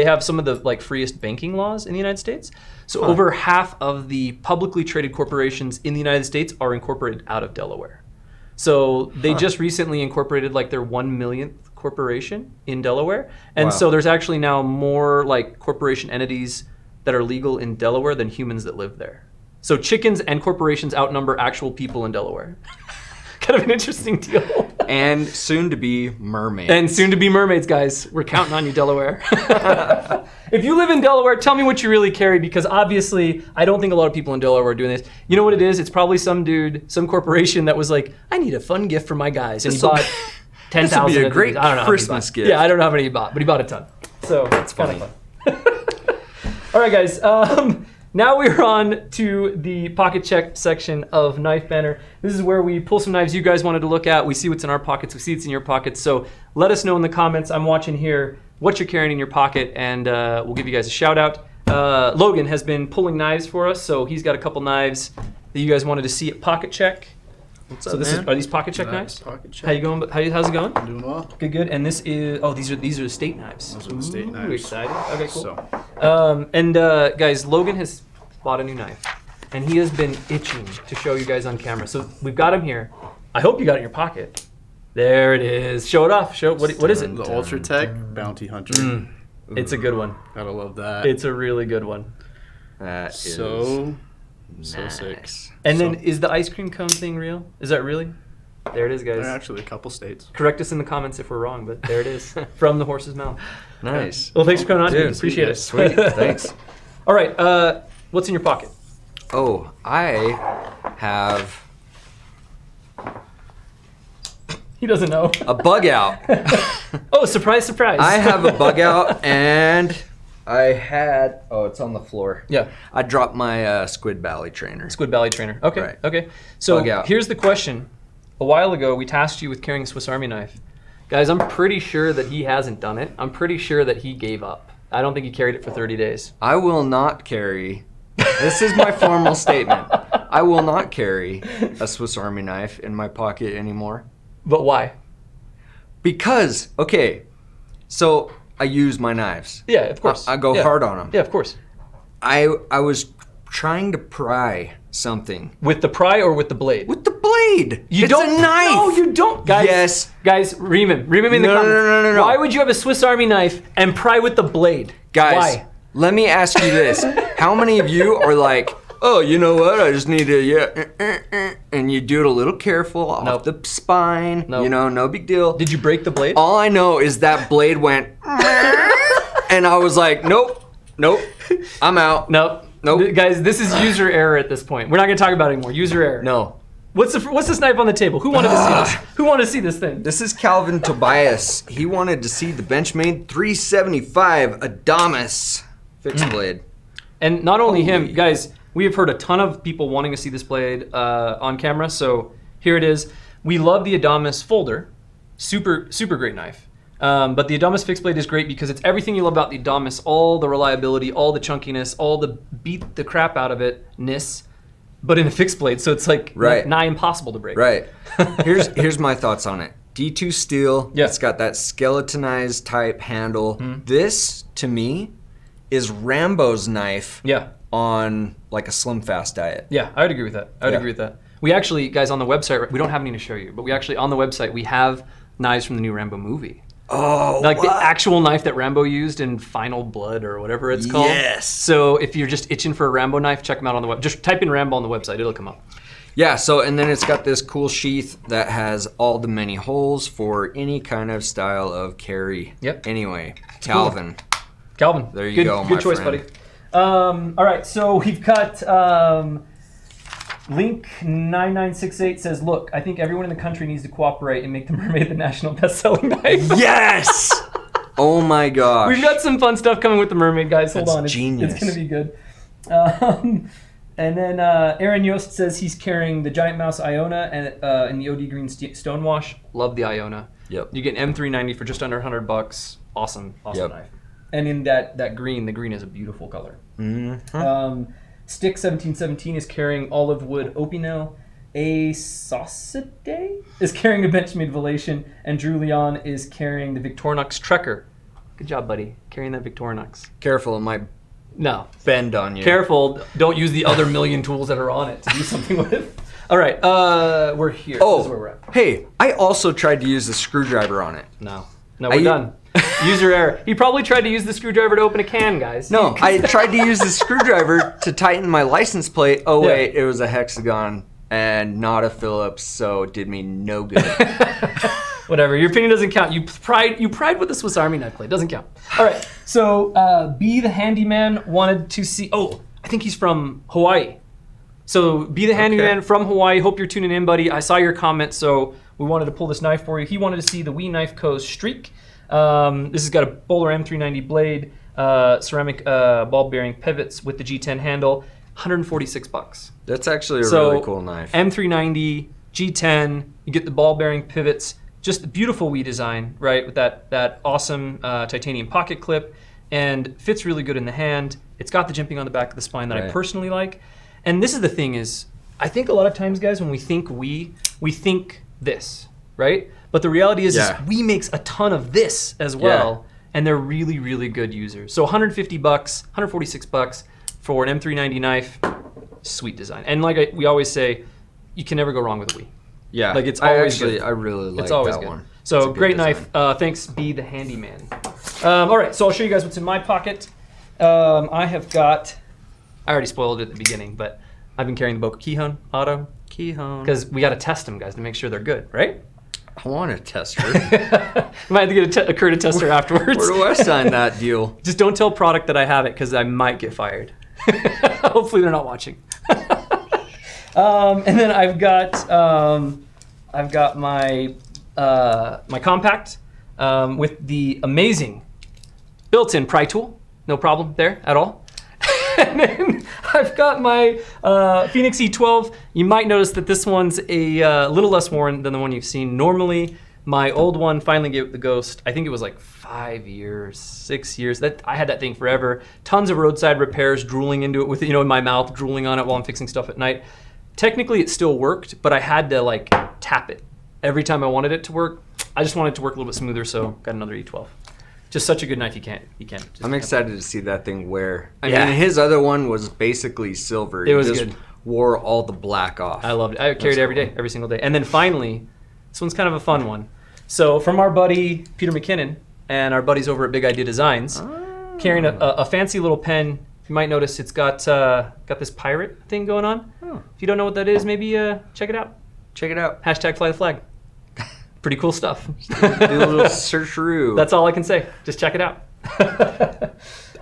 have some of the freest banking laws in the United States. So over half of the publicly traded corporations in the United States are incorporated out of Delaware. So they just recently incorporated their 1 millionth corporation in Delaware. And so there's actually now more corporation entities that are legal in Delaware than humans that live there. So chickens and corporations outnumber actual people in Delaware. Kind of an interesting deal. And soon to be mermaids. And soon to be mermaids, guys. We're counting on you, Delaware. If you live in Delaware, tell me what you really carry, because obviously I don't think a lot of people in Delaware are doing this. You know what it is? It's probably some dude, some corporation that was like, I need a fun gift for my guys. And he bought 10,000. This would be a great Christmas gift. Yeah, I don't know how many he bought, but he bought a ton. So that's funny. Fun. All right, guys. Now we're on to the pocket check section of Knife Banner. This is where we pull some knives you guys wanted to look at. We see what's in our pockets. We see what's in your pockets. So let us know in the comments. I'm watching here what you're carrying in your pocket, and we'll give you guys a shout out. Logan has been pulling knives for us, so he's got a couple knives that you guys wanted to see at pocket check. What's so up, man? Are these pocket check knives? Pocket check. How you going? How's it going? I'm doing well. Good. And this is these are the state knives. Those are the state knives. Excited. Okay, cool. So, Guys, Logan has bought a new knife, and he has been itching to show you guys on camera. So we've got him here. I hope you got it in your pocket. There it is. Show it off. What is it? the Ultratech Bounty Hunter. It's a good one. Gotta love that. It's a really good one. That is so nice. sick. And So- then, is the ice cream cone thing real? Is that really? There it is, There are guys. actually a couple states. Correct us in the comments if we're wrong, but there it is. From the horse's mouth. Nice. Well, thanks for coming on, dude. Dude, Appreciate it. Sweet. Thanks. All right. What's in your pocket? Oh, I have He doesn't know. a bug out. Oh, surprise, surprise. I have a bug out, and I had. Oh, it's on the floor. Yeah. I dropped my Squid Valley trainer. Squid Valley trainer. Okay. Right. Okay. So Bug out. here's the question. A while ago, we tasked you with carrying a Swiss Army knife. Guys, I'm pretty sure that he hasn't done it. I'm pretty sure that he gave up. I don't think he carried it for 30 days. I will not carry. This is my formal statement. I will not carry a Swiss Army knife in my pocket anymore. But why? Because, okay, so I use my knives. Yeah, of course. I go Yeah. hard on them. Yeah, of course. I was trying to pry something. With the pry or with the blade? With the blade. You It's don't. a knife. No, you don't, guys. Yes. Guys, ream him in the No, comments. no. Why would you have a Swiss Army knife and pry with the blade? Guys, Why? let me ask you this. How many of you are like, oh, you know what? I just need to, and you do it a little careful off Nope. the spine. Nope. You know, no big deal. Did you break the blade? All I know is that blade went, and I was like, nope, I'm out. Nope. Nope. Guys, this is user error at this point. We're not going to talk about it anymore. User error. No. What's this knife on the table? Who wanted to see this? Who wanted to see this thing? This is Calvin Tobias. He wanted to see the Benchmade 375 Adamas fixed blade. And not only him, Holy. guys, we have heard a ton of people wanting to see this blade on camera. So here it is. We love the Adamas folder. Super great knife. But the Adamas fixed blade is great because it's everything you love about the Adamas. All the reliability, all the chunkiness, all the beat the crap out of it-ness, but in a fixed blade. So it's like Right. nigh impossible to break. Right. Here's my thoughts on it. D2 steel. Yeah. It's got that skeletonized type handle. This, to me, is Rambo's knife Yeah. on like a slim fast diet. Yeah, I would agree with that. I would Yeah. agree with that. We actually, guys, on the website, we don't have any to show you, but we actually, on the website, we have knives from the new Rambo movie. Oh, Like what? the actual knife that Rambo used in Final Blood or whatever it's called. Yes. So if you're just itching for a Rambo knife, check them out on the web. Just type in Rambo on the website, it'll come up. Yeah, so and then it's got this cool sheath that has all the many holes for any kind of style of carry. Yep. Anyway, cool. Calvin. Calvin, There you good, go, Good my choice, friend. buddy. All right, so we've got Link9968 says, look, I think everyone in the country needs to cooperate and make the Mermaid the national best-selling knife. Yes. Oh my gosh. We've got some fun stuff coming with the Mermaid, guys. Hold That's on. genius. It's going to be good. And then Aaron Yost says he's carrying the Giant Mouse Iona and in the OD Green Stonewash. Love the Iona. Yep. You get an M390 for just under $100. Awesome Yep. knife. And in that green, the green is a beautiful color. Mhm. Stick 1717 is carrying olive wood Opinel. A Sauciday is carrying a Benchmade Velation, and Drew Leon is carrying the Victorinox Trekker. Good job, buddy, carrying that Victorinox. Careful, it might No, bend on you. careful! Don't use the other million tools that are on it to do something with. All right, we're here. This is where we're Oh, at. hey, I also tried to use the screwdriver on it. No, we're done. User error. He probably tried to use the screwdriver to open a can, guys. No, I tried to use the screwdriver to tighten my license plate. Oh Yeah. wait, it was a hexagon and not a Phillips, so it did me no good. Whatever. Your opinion doesn't count. You pried with the Swiss Army knife blade. Doesn't count. All right. So B the Handyman wanted to see. Oh, I think he's from Hawaii. So B the Handyman from Hawaii. Hope you're tuning in, buddy. I saw your comment, so we wanted to pull this knife for you. He wanted to see the Wee Knife Co. Streak. This has got a Bowler M390 blade, ceramic ball bearing pivots with the G10 handle. $146. That's actually a So, really cool knife. M390, G10, you get the ball bearing pivots, just a beautiful Wii design, right? With that awesome titanium pocket clip, and fits really good in the hand. It's got the jimping on the back of the spine that I Right. personally like. And this is the thing is, I think a lot of times, guys, when we think we think this, right? But the reality is, Yeah. Wii makes a ton of this as well, and they're really, really good users. So $150, $146 for an M390 knife, sweet design. And like we always say, you can never go wrong with a Wii. Yeah, Like, it's always good. I really like It's always that good. one. It's a So good great design. knife. Thanks, B the Handyman. All right, so I'll show you guys what's in my pocket. I have got. I already spoiled it at the beginning, but I've been carrying the Boca Kihon Auto because we got to test them, guys, to make sure they're good, right? I want a tester. You might have to get a Curta tester afterwards. Where do I sign that deal? Just don't tell product that I have it because I might get fired. Hopefully they're not watching. And then I've got my my compact with the amazing built-in pry tool. No problem there at all. And then I've got my Phoenix E12. You might notice that this one's a little less worn than the one you've seen. Normally, my old one finally gave it the ghost. I think it was like 5 years, 6 years. I had that thing forever. Tons of roadside repairs, drooling into it with, in my mouth, drooling on it while I'm fixing stuff at night. technically it still worked, but I had to like tap it every time I wanted it to work. I just wanted it to work a little bit smoother, so got another E12. Just such a good knife. You can't. Just I'm excited to see that thing wear. I Yeah. mean, his other one was basically silver. It was just good. Wore all the black off. I loved it. I carried it every day, every single day. And then finally, this one's kind of a fun one. So from our buddy Peter McKinnon and our buddies over at Big Idea Designs, carrying a fancy little pen. You might notice it's got this pirate thing going on. Oh. If you don't know what that is, maybe check it out. Check it out. Hashtag fly the flag. Pretty cool stuff. Do a little searcheroo. That's all I can say. Just check it out.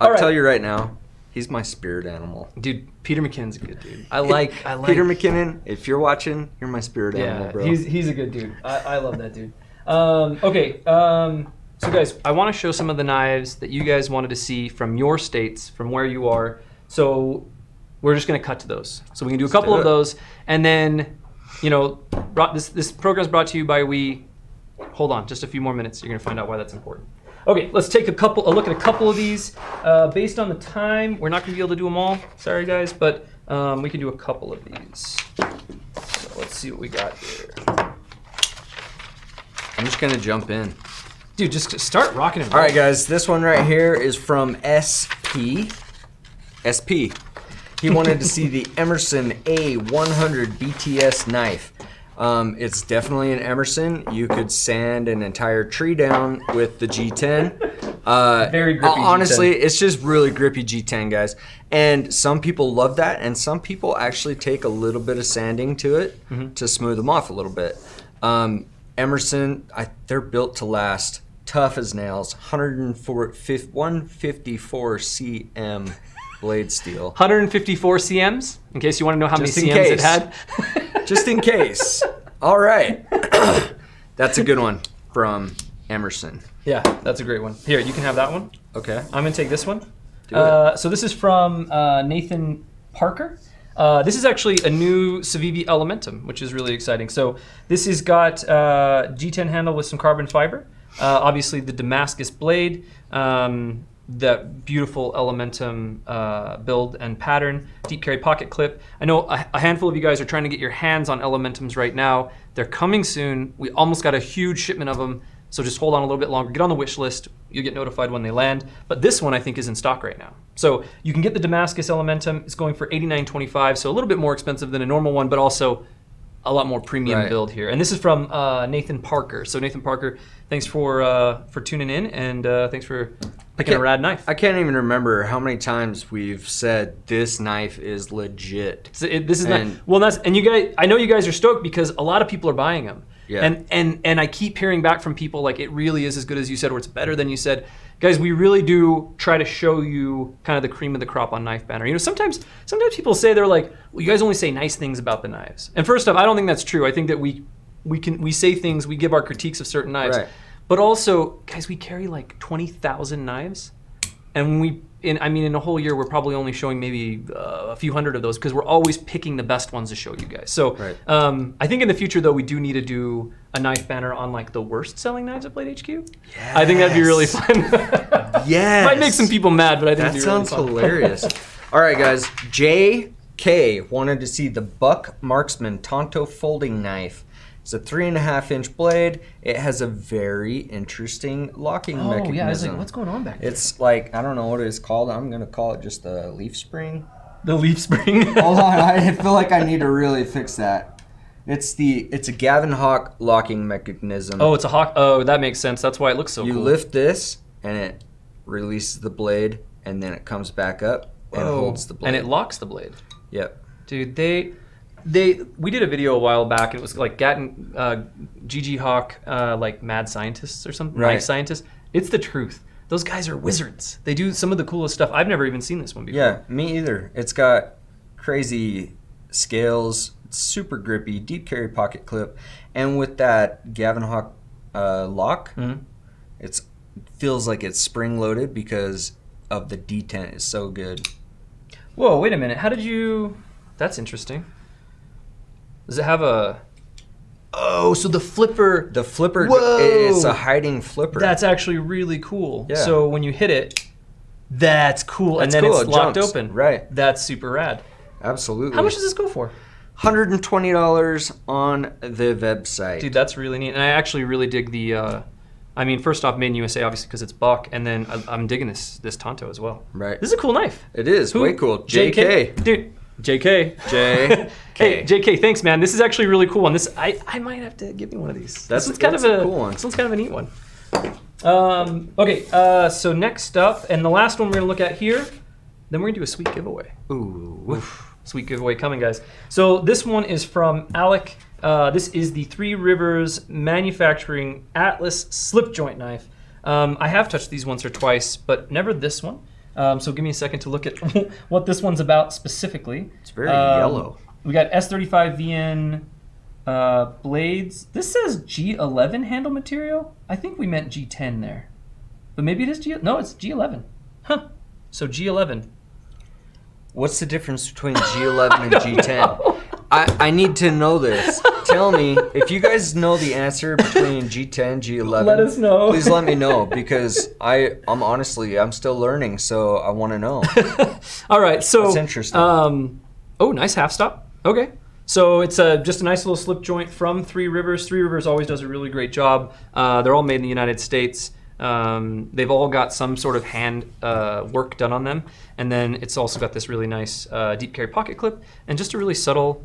I'll tell you right now, he's my spirit animal. Dude, Peter McKinnon's a good dude. I like Peter McKinnon. If you're watching, you're my spirit animal, bro. he's a good dude. I love that dude. Okay, so guys, I want to show some of the knives that you guys wanted to see from your states, from where you are. So we're just going to cut to those. So we can do a couple of those, and then, you know, this program is brought to you by We. Hold on, just a few more minutes. You're going to find out why that's important. Okay, let's take a look at a couple of these. Based on the time, we're not going to be able to do them all. Sorry, guys, but we can do a couple of these. So let's see what we got here. I'm just gonna jump in. Dude, just start rocking and All rolling. right, guys. This one right here is from SP. SP. He wanted to see the Emerson A100 BTS knife. It's definitely an Emerson. You could sand an entire tree down with the G10. Very grippy Honestly, G10. it's just really grippy G10, guys. And some people love that, and some people actually take a little bit of sanding to it to smooth them off a little bit. Emerson, they're built to last. Tough as nails. 154 cm blade steel. 154 CMs, in case you want to know how Just many in CMs it case. had. Just in case. All right. That's a good one from Emerson. Yeah, that's a great one. Here, you can have that one. Okay. I'm going to take this one. Do it. So this is from Nathan Parker. This is actually a new Civivi Elementum, which is really exciting. So this has got G10 handle with some carbon fiber. Obviously the Damascus blade, that beautiful Elementum build and pattern, deep carry pocket clip. I know a handful of you guys are trying to get your hands on Elementums right now. They're coming soon. We almost got a huge shipment of them. So just hold on a little bit longer. Get on the wish list. You'll get notified when they land. But this one I think is in stock right now. So you can get the Damascus Elementum. It's going for $89.25, so a little bit more expensive than a normal one, but also a lot more premium Right. build here. And this is from Nathan Parker. So Nathan Parker, thanks for tuning in, and thanks for picking a rad knife. I can't even remember how many times we've said this knife is legit. So this is And- not well. And you guys, I know you guys are stoked because a lot of people are buying them. Yeah. And I keep hearing back from people like it really is as good as you said, or it's better than you said. Guys, we really do try to show you kind of the cream of the crop on Knife Banner. You know, sometimes people say they're like, well, you guys only say nice things about the knives. And first off, I don't think that's true. I think that we say things, we give our critiques of certain knives. Right. But also, guys, we carry like 20,000 knives. And in a whole year, we're probably only showing maybe a few hundred of those because we're always picking the best ones to show you guys. So Right. I think in the future, though, we do need to do a knife banner on like the worst selling knives at Blade HQ. I think that'd be really fun. Yes. Might make some people mad, but I think That it'd be sounds really fun. hilarious. All right, guys. JK wanted to see the Buck Marksman Tonto folding knife. It's a 3.5-inch blade. It has a very interesting locking mechanism. Oh, yeah. I was like, what's going on back there? It's like, I don't know what it's called. I'm going to call it just the leaf spring. The leaf spring. Hold on. I feel like I need to really fix that. It's a Gavin Hawk locking mechanism. Oh, it's a hawk. Oh, that makes sense. That's why it looks so You cool. lift this, and it releases the blade, and then it comes back up and holds the blade. And it locks the blade. Yep. Dude, we did a video a while back, and it was like Gatton, GG Hawk, like mad scientists or something, Right. knife scientists. It's the truth. Those guys are wizards. They do some of the coolest stuff. I've never even seen this one before. Yeah, me either. It's got crazy scales, super grippy, deep carry pocket clip, and with that Gavin Hawk lock, it feels like it's spring loaded because of the detent is so good. Whoa, wait a minute. How did you? That's interesting. Does it have a? Oh, so the flipper. The flipper, Whoa! it's a hiding flipper. That's actually really cool. Yeah. So when you hit it, that's cool, That's and then cool, it's it locked jumps. open. Right. That's super rad. Absolutely. How much does this go for? $120 on the website. Dude, that's really neat. And I actually really dig the, I mean, first off, made in USA, obviously, because it's buck. And then I'm digging this Tonto as well. Right. This is a cool knife. It is. Way cool. JK. Dude, JK. JK. Hey, JK, thanks, man. This is actually really cool one. This I might have to give me one of these. That's This one's a cool one. This one's kind of a neat one. Okay, so next up, and the last one we're gonna look at here, then we're gonna do a sweet giveaway. Ooh. Sweet giveaway coming, guys. So this one is from Alec. This is the Three Rivers Manufacturing Atlas slip joint knife. I have touched these once or twice, but never this one. So give me a second to look at what this one's about specifically. It's very yellow. We got S35VN blades. This says G11 handle material. I think we meant G10 there, but maybe it is No, it's G11. Huh. So G11. What's the difference between G11 and G10? I need to know this. Tell me, if you guys know the answer between G10, G11, Let us know. Please let me know, because I'm still learning, so I want to know. All right, so That's interesting. Oh, nice half stop. Okay, so it's just a nice little slip joint from Three Rivers. Three Rivers always does a really great job. They're all made in the United States. They've all got some sort of hand work done on them, and then it's also got this really nice deep carry pocket clip and just a really subtle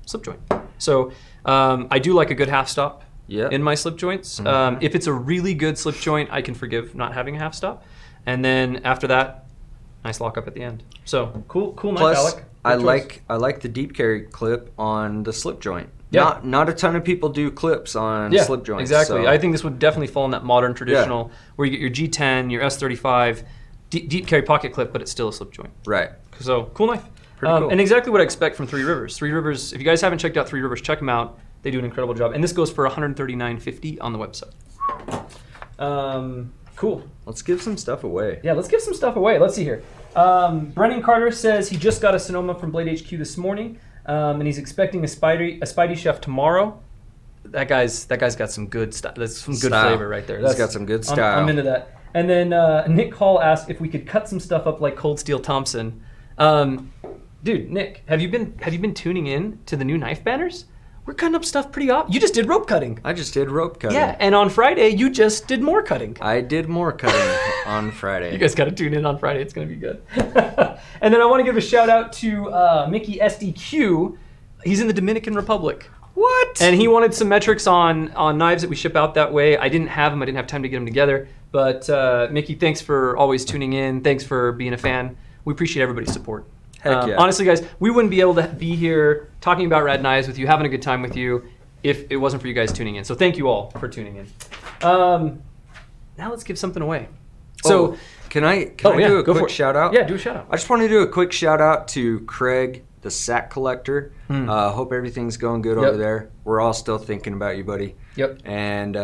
slip joint. So I do like a good half stop in my slip joints. If it's a really good slip joint, I can forgive not having a half stop, and then after that, nice lock up at the end. So cool knife, Plus, Alec. I Good choice. like the deep carry clip on the slip joint. Yeah. Not a ton of people do clips on slip joints. Exactly. so- I think this would definitely fall in that modern traditional where you get your G10, your S35, deep carry pocket clip, but it's still a slip joint. Right. So cool knife. Pretty cool. And exactly what I expect from Three Rivers. Three Rivers, if you guys haven't checked out Three Rivers, check them out. They do an incredible job. And this goes for $139.50 on the website. Cool. Let's give some stuff away. Yeah, let's give some stuff away. Let's see here. Brennan Carter says he just got a Sonoma from Blade HQ this morning, and he's expecting a Spidey Chef tomorrow. That guy's got some good stuff. That's some good Style. flavor right there. He's got some good style. I'm into that. And then Nick Hall asked if we could cut some stuff up like Cold Steel Thompson. Dude, Nick, have you been tuning in to the new knife banners? We're cutting up stuff pretty often. You just did rope cutting. I just did rope cutting. Yeah, and on Friday you just did more cutting. I did more cutting on Friday. You guys got to tune in on Friday. It's going to be good. And then I want to give a shout out to Mickey SDQ. He's in the Dominican Republic. What? And he wanted some metrics on knives that we ship out that way. I didn't have them. I didn't have time to get them together. But Mickey, thanks for always tuning in. Thanks for being a fan. We appreciate everybody's support. Heck yeah. Honestly, guys, we wouldn't be able to be here talking about rad knives with you, having a good time with you, if it wasn't for you guys tuning in. So thank you all for tuning in. Now let's give something away. So, can I do a go for quick it. shout out? Yeah, do a shout out. I just want to do a quick shout out to Craig, the sack collector. Hope everything's going good over there. We're all still thinking about you, buddy. Yep. And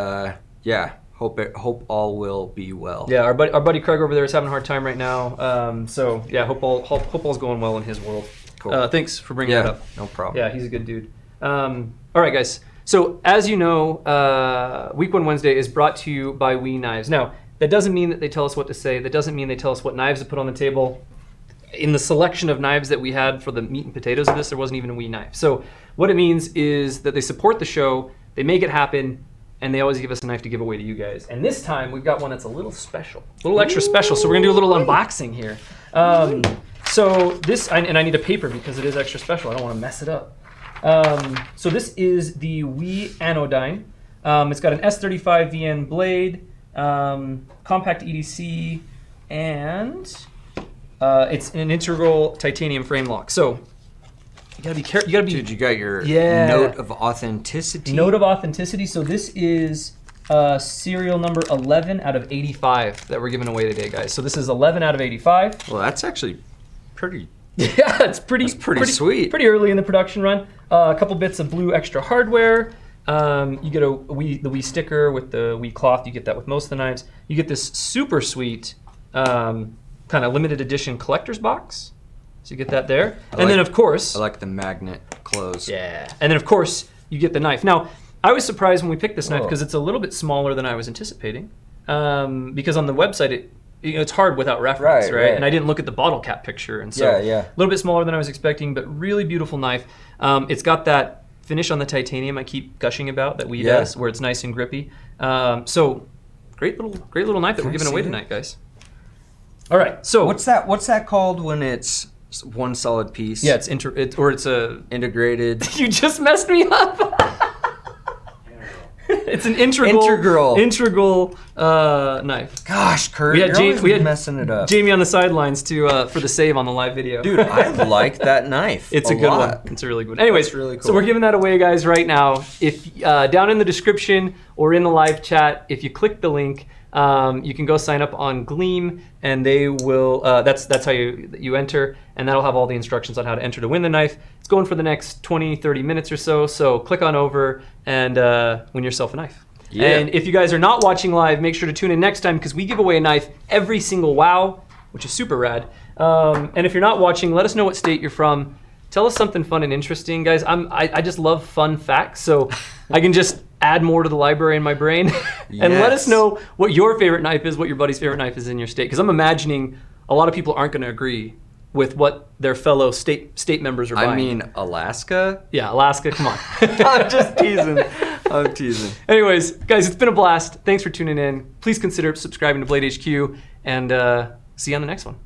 hope all will be well. Yeah, our buddy Craig over there is having a hard time right now. So yeah, hope all's going well in his world. Cool. Thanks for bringing that Yeah, up. no problem. Yeah, he's a good dude. All right, guys. So as you know, Week 1 Wednesday is brought to you by We Knives. Now, that doesn't mean that they tell us what to say. That doesn't mean they tell us what knives to put on the table. In the selection of knives that we had for the meat and potatoes of this, there wasn't even a We knife. So what it means is that they support the show, they make it happen, and they always give us a knife to give away to you guys. And this time, we've got one that's a little special, a little extra special. So we're gonna do a little unboxing here. So this, and I need a paper because it is extra special. I don't want to mess it up. So this is the We Anodyne. It's got an S35VN blade, compact EDC, and it's an integral titanium frame lock. So you gotta be careful. You gotta be Dude, you got your Yeah. note of authenticity. note of authenticity. So this is serial number 11 out of 85 that we're giving away today, guys. So this is 11 out of 85. Well, that's actually pretty. Yeah, it's pretty sweet. Pretty early in the production run. A couple bits of blue extra hardware. You get the Wii sticker with the Wii cloth. You get that with most of the knives. You get this super sweet kind of limited edition collector's box. So you get that there. And then of course, I like the magnet close. yeah. And then of course you get the knife. Now, I was surprised when we picked this knife Whoa. because it's a little bit smaller than I was anticipating. Because on the website it's hard without reference, Right, right? right. And I didn't look at the bottle cap picture, and so Yeah. a little bit smaller than I was expecting, but really beautiful knife. It's got that finish on the titanium I keep gushing about that Wee Yeah. does, where it's nice and grippy. So great little knife that we're I giving see away it? tonight, guys. All right, so What's that called when it's one solid piece? yeah, it's a. Integrated. You just messed me up. It's an integral knife. Gosh, Kurt, We had you're Jamie, always messing it up. Jamie on the sidelines for the save on the live video. Dude, I like that knife. It's a good lot. one. It's a really good one. Anyways, That's really so cool. we're giving that away, guys, right now. If down in the description or in the live chat, if you click the link, you can go sign up on Gleam, and they will. That's how you enter, and that'll have all the instructions on how to enter to win the knife. It's going for the next 20, 30 minutes or so. So click on over and win yourself a knife. Yeah. And if you guys are not watching live, make sure to tune in next time because we give away a knife every single WOW, which is super rad. And if you're not watching, let us know what state you're from. Tell us something fun and interesting, guys. I just love fun facts, so I can just add more to the library in my brain. And let us Yes. know what your favorite knife is, what your buddy's favorite knife is in your state. Because I'm imagining a lot of people aren't going to agree with what their fellow state members are buying. I mean, Alaska? Yeah, Alaska, come on. I'm just teasing. I'm teasing. Anyways, guys, it's been a blast. Thanks for tuning in. Please consider subscribing to Blade HQ, and see you on the next one.